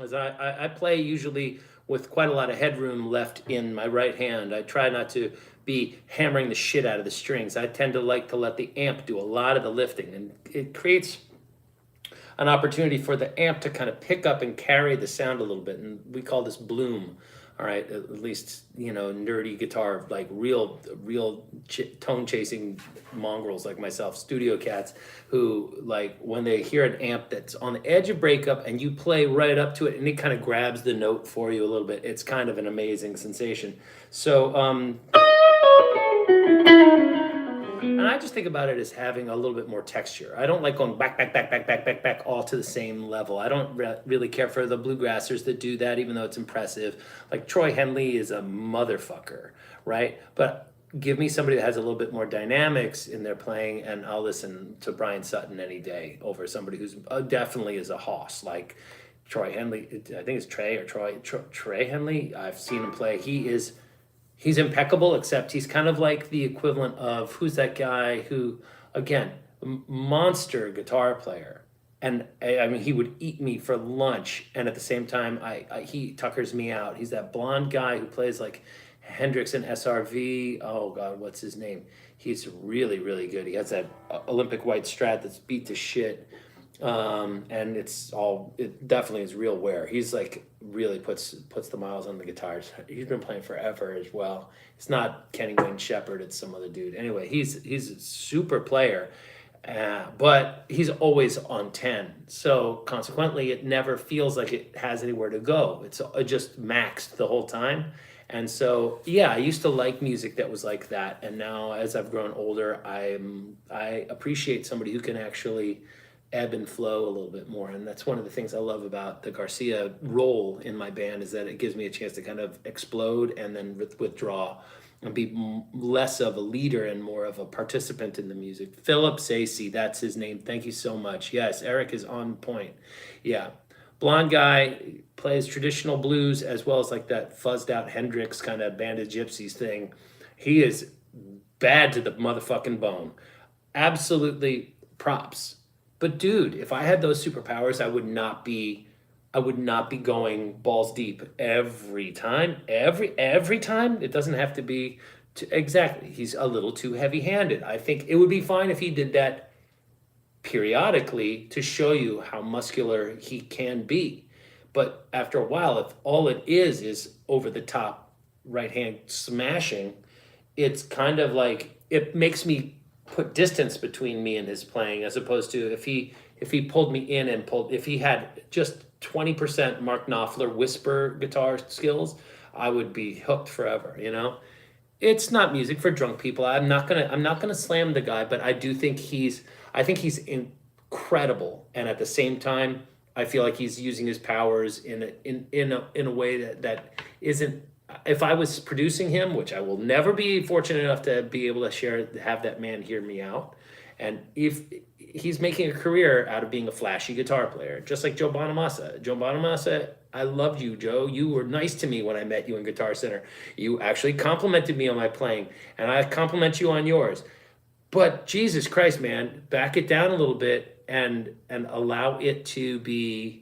As I play usually with quite a lot of headroom left in my right hand. I try not to be hammering the shit out of the strings. I tend to like to let the amp do a lot of the lifting, and it creates an opportunity for the amp to kind of pick up and carry the sound a little bit. And we call this bloom. All right, at least, nerdy guitar, like real tone chasing mongrels like myself, studio cats, who, like, when they hear an amp that's on the edge of breakup and you play right up to it and it kind of grabs the note for you a little bit, it's kind of an amazing sensation. So, and I just think about it as having a little bit more texture. I don't like going back, all to the same level. I don't really care for the bluegrassers that do that, even though it's impressive. Like Troy Henley is a motherfucker, right? But give me somebody that has a little bit more dynamics in their playing, and I'll listen to Brian Sutton any day over somebody who's definitely is a hoss. Like Troy Henley, I think it's Trey Henley. I've seen him play. He's impeccable, except he's kind of like the equivalent of, who's that guy who, again, monster guitar player. And I mean, he would eat me for lunch, and at the same time, he tuckers me out. He's that blonde guy who plays like Hendrix and SRV. Oh God, what's his name? He's really, really good. He has that Olympic white Strat that's beat to shit. And it definitely is real wear. He's like really puts the miles on the guitars. He's been playing forever as well. It's not Kenny Wayne Shepherd, it's some other dude. Anyway, he's a super player, but he's always on 10. So consequently, it never feels like it has anywhere to go. It's just maxed the whole time. And so, yeah, I used to like music that was like that. And now as I've grown older, I appreciate somebody who can actually ebb and flow a little bit more. And that's one of the things I love about the Garcia role in my band, is that it gives me a chance to kind of explode and then withdraw and be less of a leader and more of a participant in the music. Philip Sacy, that's his name. Thank you so much. Yes, Eric is on point. Yeah. Blonde guy, plays traditional blues as well as like that fuzzed out Hendrix kind of Band of Gypsies thing. He is bad to the motherfucking bone. Absolutely props. But dude, if I had those superpowers, I would not be going balls deep every time. Every time. It doesn't have to be exactly. He's a little too heavy-handed. I think it would be fine if he did that periodically to show you how muscular he can be. But after a while, if all it is over the top right hand smashing, it's kind of like, it makes me put distance between me and his playing, as opposed to if he pulled me in and if he had just 20% Mark Knopfler whisper guitar skills, I would be hooked forever. It's not music for drunk people. I'm not gonna slam the guy, but I do think he's incredible, and at the same time, I feel like he's using his powers in a way that isn't. If I was producing him, which I will never be fortunate enough to be able to have that man hear me out, and if he's making a career out of being a flashy guitar player, just like Joe Bonamassa. Joe Bonamassa, I loved you, Joe. You were nice to me when I met you in Guitar Center. You actually complimented me on my playing, and I compliment you on yours. But Jesus Christ, man, back it down a little bit and allow it to be.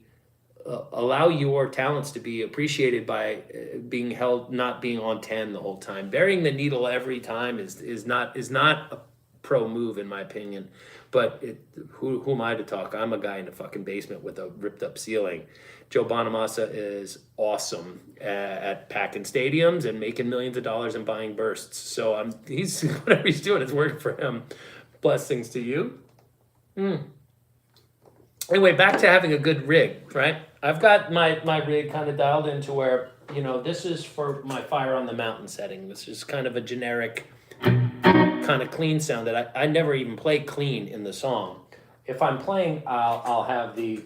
Allow your talents to be appreciated by being held, not being on 10 the whole time. Burying the needle every time is not a pro move, in my opinion. But who am I to talk? I'm a guy in a fucking basement with a ripped up ceiling. Joe Bonamassa is awesome at packing stadiums and making millions of dollars and buying bursts. So he's whatever he's doing, it's working for him. Blessings to you. Anyway, back to having a good rig, right? I've got my rig kind of dialed into where, this is for my Fire on the Mountain setting. This is kind of a generic, kind of clean sound that I never even play clean in the song. If I'm playing, I'll have the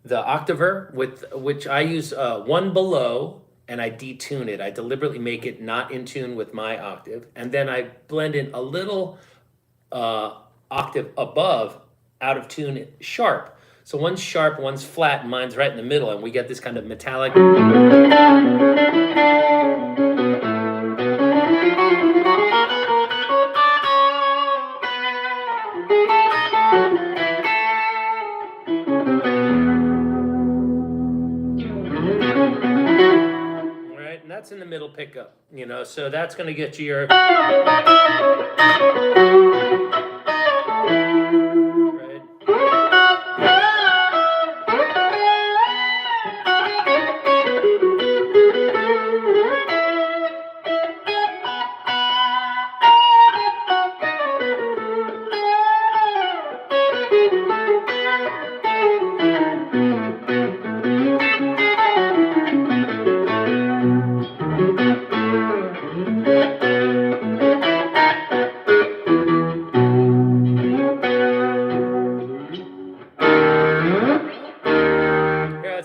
the octaver, with which I use one below, and I detune it. I deliberately make it not in tune with my octave, and then I blend in a little octave above, out of tune sharp. So one's sharp, one's flat, and mine's right in the middle, and we get this kind of metallic. Right, and that's in the middle pickup, so that's going to get you your. Right.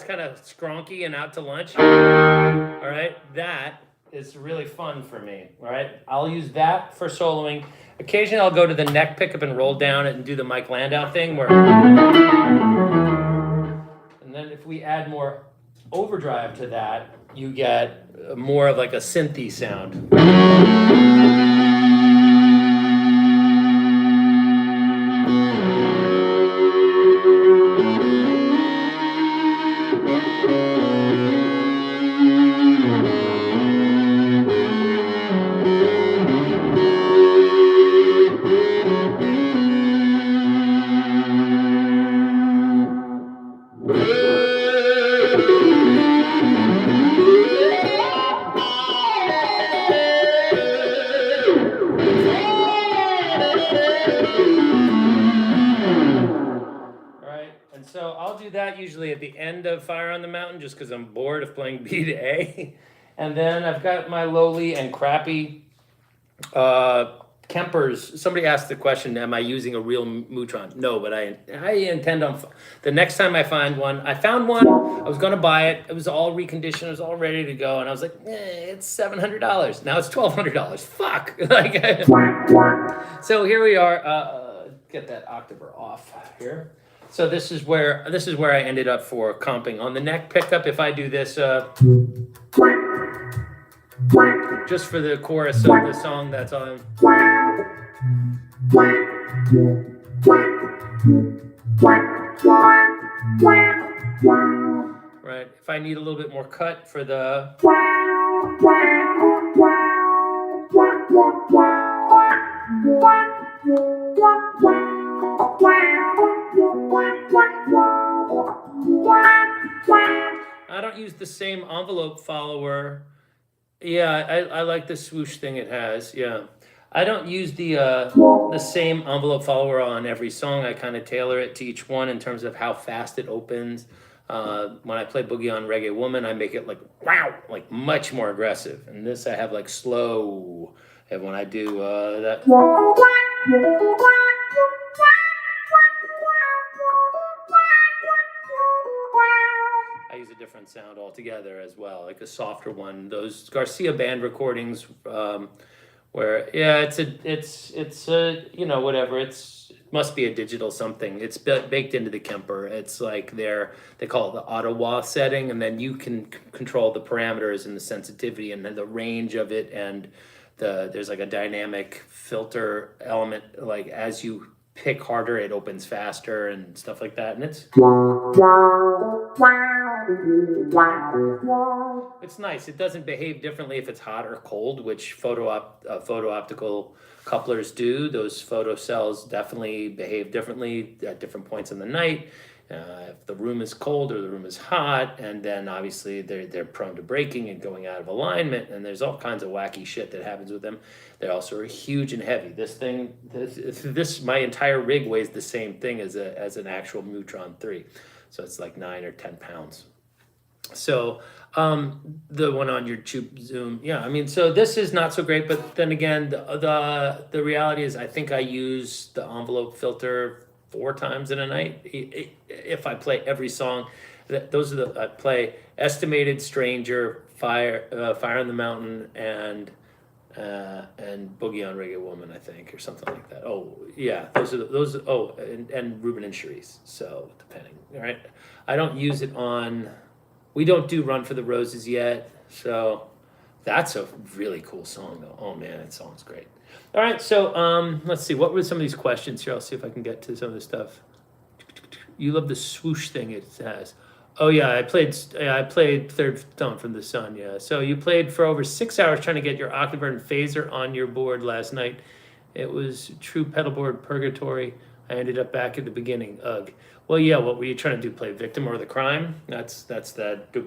Kind of skronky and out to lunch. All right, that is really fun for me. All right, I'll use that for soloing. Occasionally, I'll go to the neck pickup and roll down it and do the Mike Landau thing where. And then if we add more overdrive to that, you get more of like a synthy sound. So I'll do that usually at the end of Fire on the Mountain, just because I'm bored of playing B to A. And then I've got my lowly and crappy Kempers. Somebody asked the question, am I using a real Mutron? No, but I intend on, the next time I find one, I found one, I was going to buy it. It was all reconditioned. It was all ready to go. And I was like, it's $700. Now it's $1,200. Fuck. So here we are. Get that octaver off here. So this is where I ended up for comping. On the neck pickup, if I do this just for the chorus of the song that's on. Right, if I need a little bit more cut for the. I don't use the same envelope follower. Yeah, I like the swoosh thing it has. Yeah, I don't use the same envelope follower on every song. I kind of tailor it to each one in terms of how fast it opens. When I play Boogie on Reggae Woman, I make it like wow, like much more aggressive. And this I have like slow. And when I do that. I use a different sound altogether as well, like a softer one. Those Garcia band recordings, where it's whatever. It must be a digital something. It's baked into the Kemper. It's like they call it the Ottawa setting, and then you can control the parameters and the sensitivity and the range of it, and there's like a dynamic filter element. Like as you pick harder, it opens faster and stuff like that, and it's nice. It doesn't behave differently if it's hot or cold, which photo optical couplers do. Those photo cells definitely behave differently at different points in the night. If the room is cold or the room is hot, and then obviously they're prone to breaking and going out of alignment, and there's all kinds of wacky shit that happens with them. They also are huge and heavy. This my entire rig weighs the same thing as an actual Mutron 3, so it's like 9 or 10 pounds. So the one on your Tube Zoom, yeah, I mean, so this is not so great, but then again, the reality is I think I use the envelope filter 4 times in a night if I play every song. Those are the I play Estimated Stranger, Fire on the Mountain, and Boogie on Reggae Woman, I think, or something like that. Oh yeah, those. Oh, and Ruben and Cherise. So depending, all right. I don't use it on. We don't do Run for the Roses yet, so that's a really cool song though. Oh man, that song's great. All right, so let's see. What were some of these questions here? I'll see if I can get to some of the stuff. You love the swoosh thing it has. Oh yeah, I played Third Tone from the Sun. Yeah, so you played for over 6 hours trying to get your octave and phaser on your board last night. It was true pedalboard purgatory. I ended up back at the beginning. Ugh. Well, yeah. What were you trying to do? Play victim or the crime? That's that. The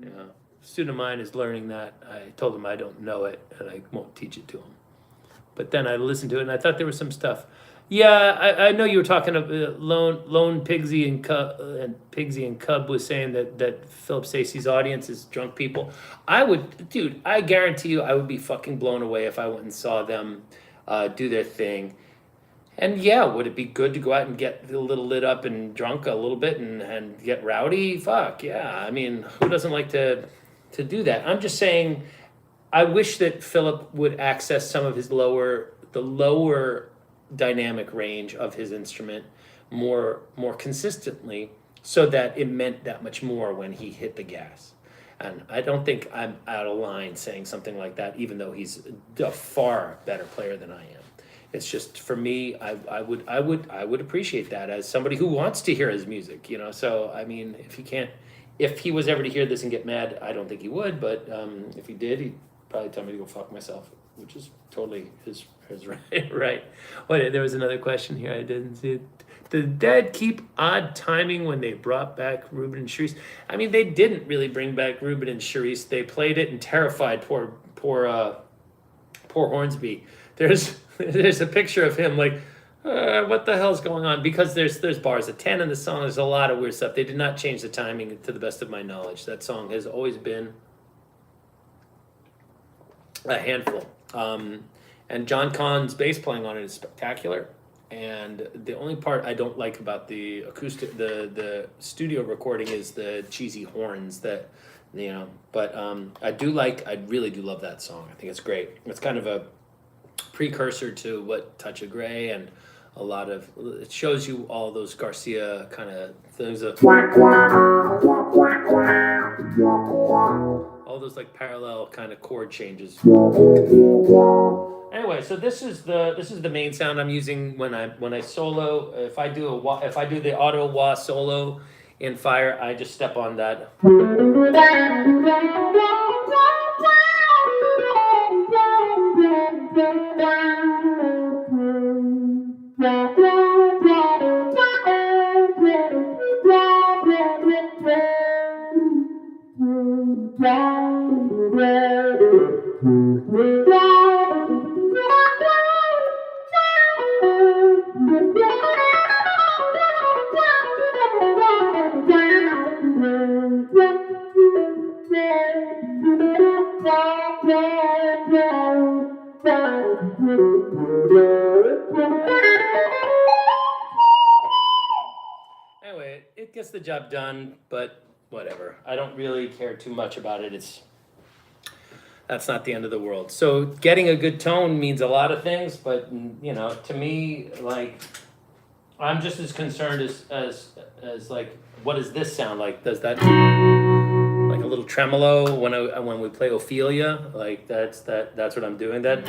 yeah. A student of mine is learning that. I told him I don't know it and I won't teach it to him. But then I listened to it and I thought there was some stuff. Yeah, I know you were talking about Lone Pigsy and Pigsy and Cub was saying that Philip Stacey's audience is drunk people. I guarantee you, I would be fucking blown away if I went and saw them do their thing. And yeah, would it be good to go out and get a little lit up and drunk a little bit and get rowdy? Fuck yeah! I mean, who doesn't like to do that? I'm just saying. I wish that Philip would access some of the lower dynamic range of his instrument more consistently, so that it meant that much more when he hit the gas. And I don't think I'm out of line saying something like that, even though he's a far better player than I am. It's just for me, I would appreciate that as somebody who wants to hear his music, you know. So I mean, if he was ever to hear this and get mad, I don't think he would. But if he did, he'd probably tell me to go fuck myself, which is totally his right. Right. Wait, there was another question here. I didn't see it. Did Dead keep odd timing when they brought back Ruben and Cherise? I mean, they didn't really bring back Ruben and Cherise. They played it and terrified poor Hornsby. There's a picture of him like, what the hell's going on? Because there's bars at 10 in the song. There's a lot of weird stuff. They did not change the timing to the best of my knowledge. That song has always been a handful. And John Cahn's bass playing on it is spectacular. And the only part I don't like about the acoustic, the studio recording is the cheesy horns that, you know. But I really do love that song. I think it's great. It's kind of a precursor to what Touch of Grey and a lot of, it shows you all those Garcia kind of things. All those like parallel kind of chord changes. Anyway, so this is the main sound I'm using when I solo. If I do the auto wah solo in Fire, I just step on that. Anyway, it gets the job done, but whatever. I don't really care too much about it. That's not the end of the world. So getting a good tone means a lot of things, but you know, to me, like, I'm just as concerned as like, what does this sound like? Does that like a little tremolo when we play Ophelia? Like that's what I'm doing. That.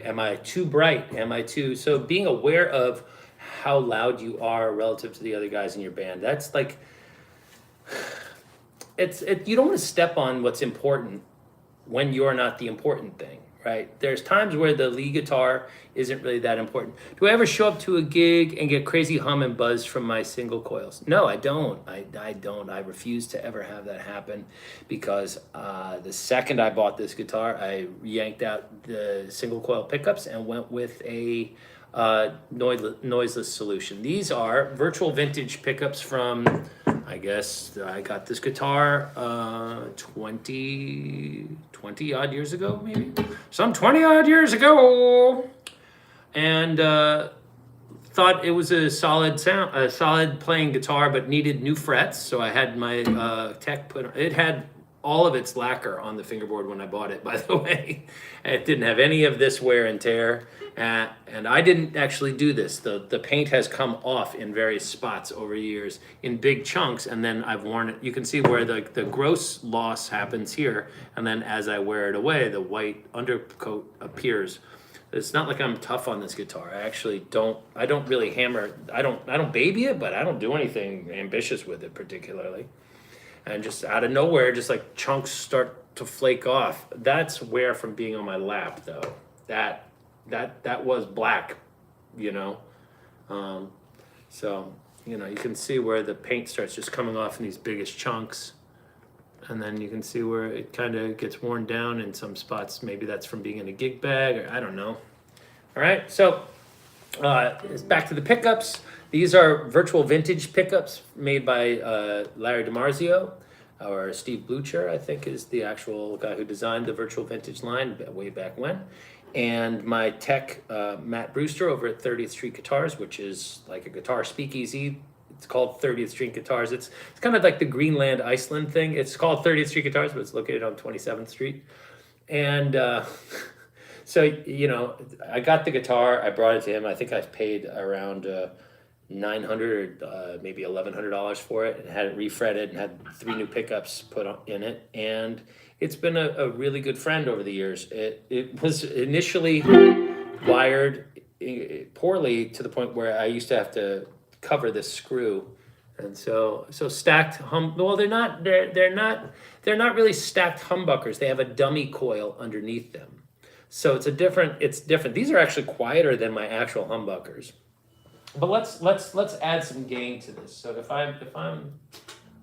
Am I too bright? Am I too... So being aware of how loud you are relative to the other guys in your band, that's like... You don't want to step on what's important when you're not the important thing, right? There's times where the lead guitar isn't really that important. Do I ever show up to a gig and get crazy hum and buzz from my single coils? No, I don't. I don't. I refuse to ever have that happen, because the second I bought this guitar, I yanked out the single coil pickups and went with a noiseless solution. These are virtual vintage pickups from, I guess I got this guitar 20 odd years ago, maybe? Some 20 odd years ago. And thought it was a solid sound, a solid playing guitar, but needed new frets. So I had my tech it had all of its lacquer on the fingerboard when I bought it, by the way. It didn't have any of this wear and tear. And I didn't actually do this. The paint has come off in various spots over years in big chunks, and then I've worn it. You can see where the gross loss happens here, and then as I wear it away, the white undercoat appears. It's not like I'm tough on this guitar. I actually don't really hammer. I don't baby it, but I don't do anything ambitious with it particularly. And just out of nowhere, just like chunks start to flake off. That's wear from being on my lap, though. That was black, you know. So, you know, you can see where the paint starts just coming off in these biggest chunks. And then you can see where it kind of gets worn down in some spots. Maybe that's from being in a gig bag, or I don't know. All right, so it's back to the pickups. These are virtual vintage pickups made by Larry DiMarzio, or Steve Blucher, I think is the actual guy who designed the virtual vintage line way back when. And my tech, Matt Brewster over at 30th Street Guitars, which is like a guitar speakeasy. It's called 30th Street Guitars. It's kind of like the Greenland, Iceland thing. It's called 30th Street Guitars, but it's located on 27th Street. And so, you know, I got the guitar. I brought it to him. I think I paid around $900 or maybe $1,100 for it, and had it refretted and had 3 new pickups put in it. And it's been a really good friend over the years. It was initially wired poorly to the point where I used to have to cover this screw, and so stacked well, they're not really stacked humbuckers. They have a dummy coil underneath them, so it's different. These are actually quieter than my actual humbuckers. But let's add some gain to this. So if I'm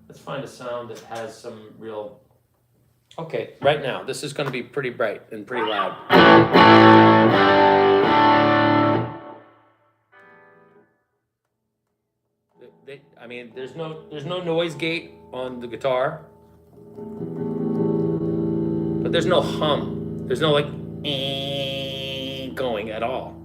let's find a sound that has some real. Okay, right now this is going to be pretty bright and pretty loud. I mean, there's no noise gate on the guitar, but there's no hum. There's no like going at all.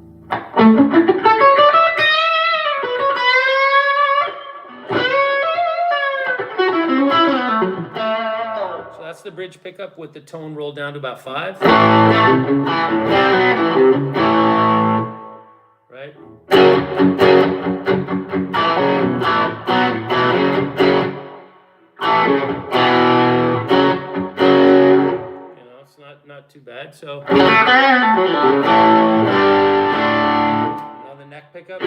So that's the bridge pickup with the tone rolled down to about 5. Right? You know, it's not too bad. So another neck pickup.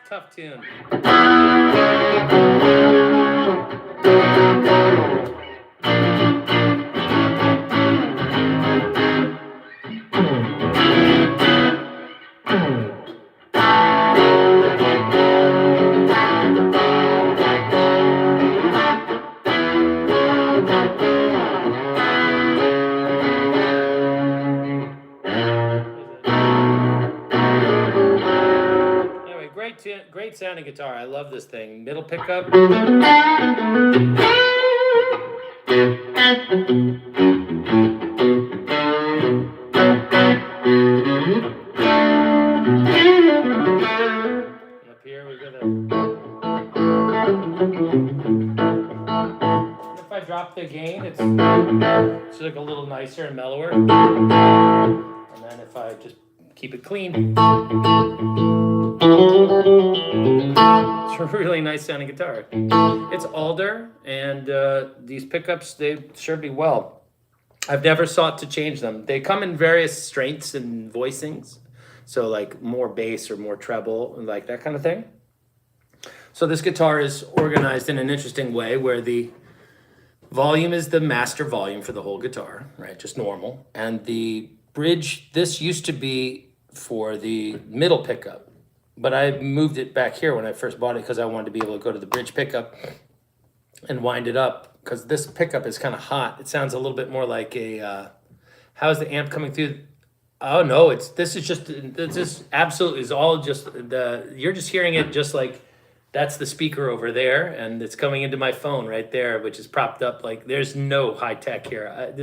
Tough tune. Great sounding guitar. I love this thing. Middle pickup. Up here we've got if I drop the gain, it's like a little nicer and mellower. And then if I just keep it clean. It's a really nice sounding guitar. It's alder, and these pickups, they serve me well. I've never sought to change them. They come in various strengths and voicings, so like more bass or more treble, like that kind of thing. So this guitar is organized in an interesting way where the volume is the master volume for the whole guitar, right? Just normal. And the bridge, this used to be for the middle pickup, but I moved it back here when I first bought it because I wanted to be able to go to the bridge pickup and wind it up, because this pickup is kind of hot. It sounds a little bit more like a, how's the amp coming through? Oh no, this is absolutely is all just you're just hearing it just like, that's the speaker over there, and it's coming into my phone right there, which is propped up. Like, there's no high tech here.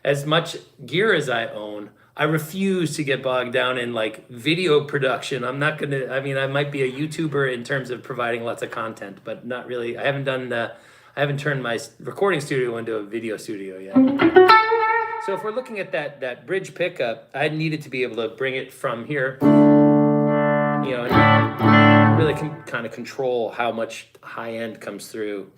As much gear as I own, I refuse to get bogged down in like video production. I'm not gonna. I mean, I might be a YouTuber in terms of providing lots of content, but not really. I haven't turned my recording studio into a video studio yet. So if we're looking at that bridge pickup, I needed to be able to bring it from here, and really kind of control how much high end comes through.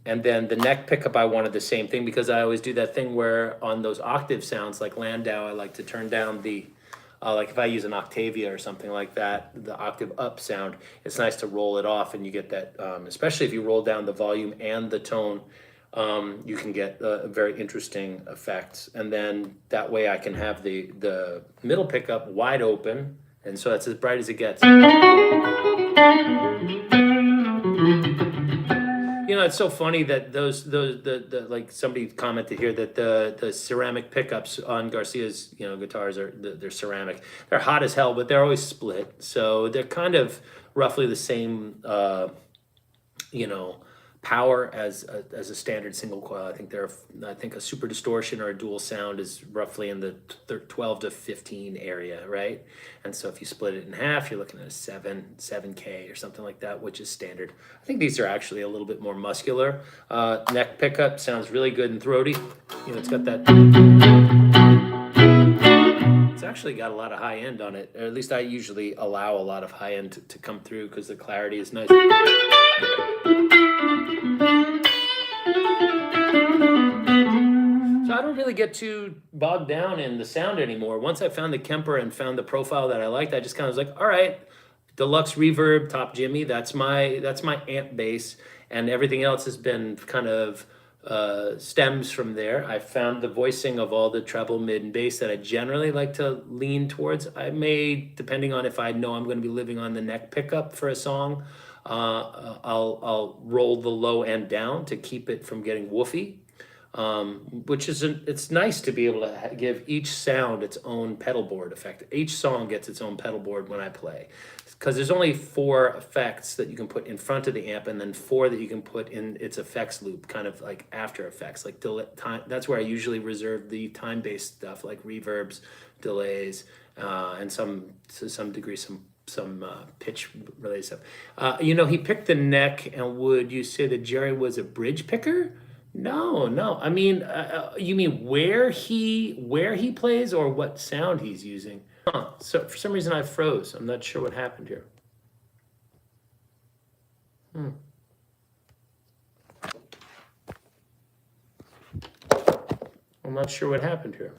And then the neck pickup, I wanted the same thing, because I always do that thing where on those octave sounds like Landau, I like to turn down the, like if I use an Octavia or something like that, the octave up sound, it's nice to roll it off, and you get that, especially if you roll down the volume and the tone, you can get very interesting effects. And then that way I can have the middle pickup wide open, and so that's as bright as it gets. It's so funny that the like somebody commented here that the ceramic pickups on Garcia's guitars they're ceramic. They're hot as hell, but they're always split, so they're kind of roughly the same power as a standard single coil. I think a super distortion or a dual sound is roughly in the 12 to 15 area, right? And so if you split it in half, you're looking at a 7K or something like that, which is standard. I think these are actually a little bit more muscular. Neck pickup sounds really good and throaty. It's got that. It's actually got a lot of high end on it, or at least I usually allow a lot of high end to come through because the clarity is nice. So I don't really get too bogged down in the sound anymore. Once I found the Kemper and found the profile that I liked, I just kind of was like, all right, deluxe reverb, top Jimmy, that's my amp bass, and everything else has been kind of stems from there. I found the voicing of all the treble, mid, and bass that I generally like to lean towards. I may, depending on if I know I'm going to be living on the neck pickup for a song, I'll roll the low end down to keep it from getting woofy. Which is it's nice to be able to give each sound its own pedal board effect. Each song gets its own pedal board when I play, because there's only 4 effects that you can put in front of the amp, and then 4 that you can put in its effects loop, kind of like after effects, like time. That's where I usually reserve the time-based stuff, like reverbs, delays, and to some degree some pitch related stuff. He picked the neck, and would you say that Jerry was a bridge picker? No. I mean, you mean where he plays, or what sound he's using? So for some reason I froze. I'm not sure what happened here. I'm not sure what happened here.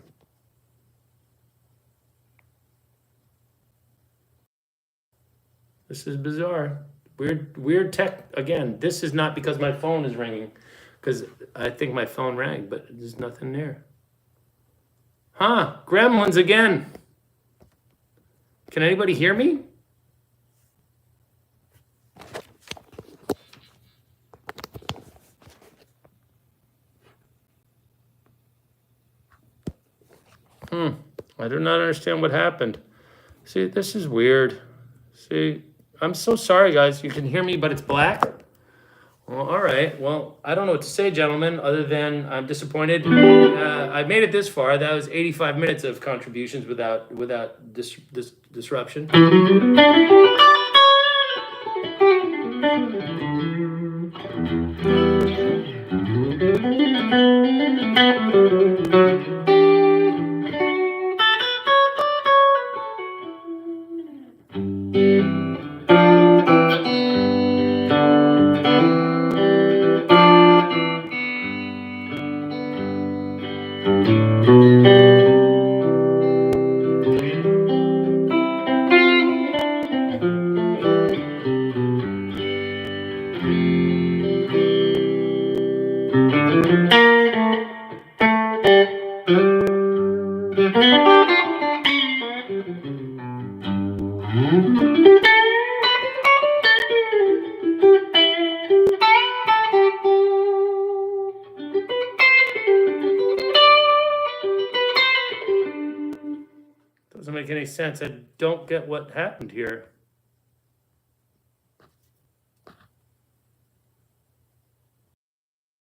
This is bizarre. Weird tech again. This is not because my phone is ringing, because I think my phone rang, but there's nothing there. Gremlins again. Can anybody hear me? I do not understand what happened. See, this is weird. See, I'm so sorry, guys. You can hear me, but it's black. Well, all right. Well, I don't know what to say, gentlemen, other than I'm disappointed. I made it this far. That was 85 minutes of contributions without disruption. Doesn't make any sense. I don't get what happened here.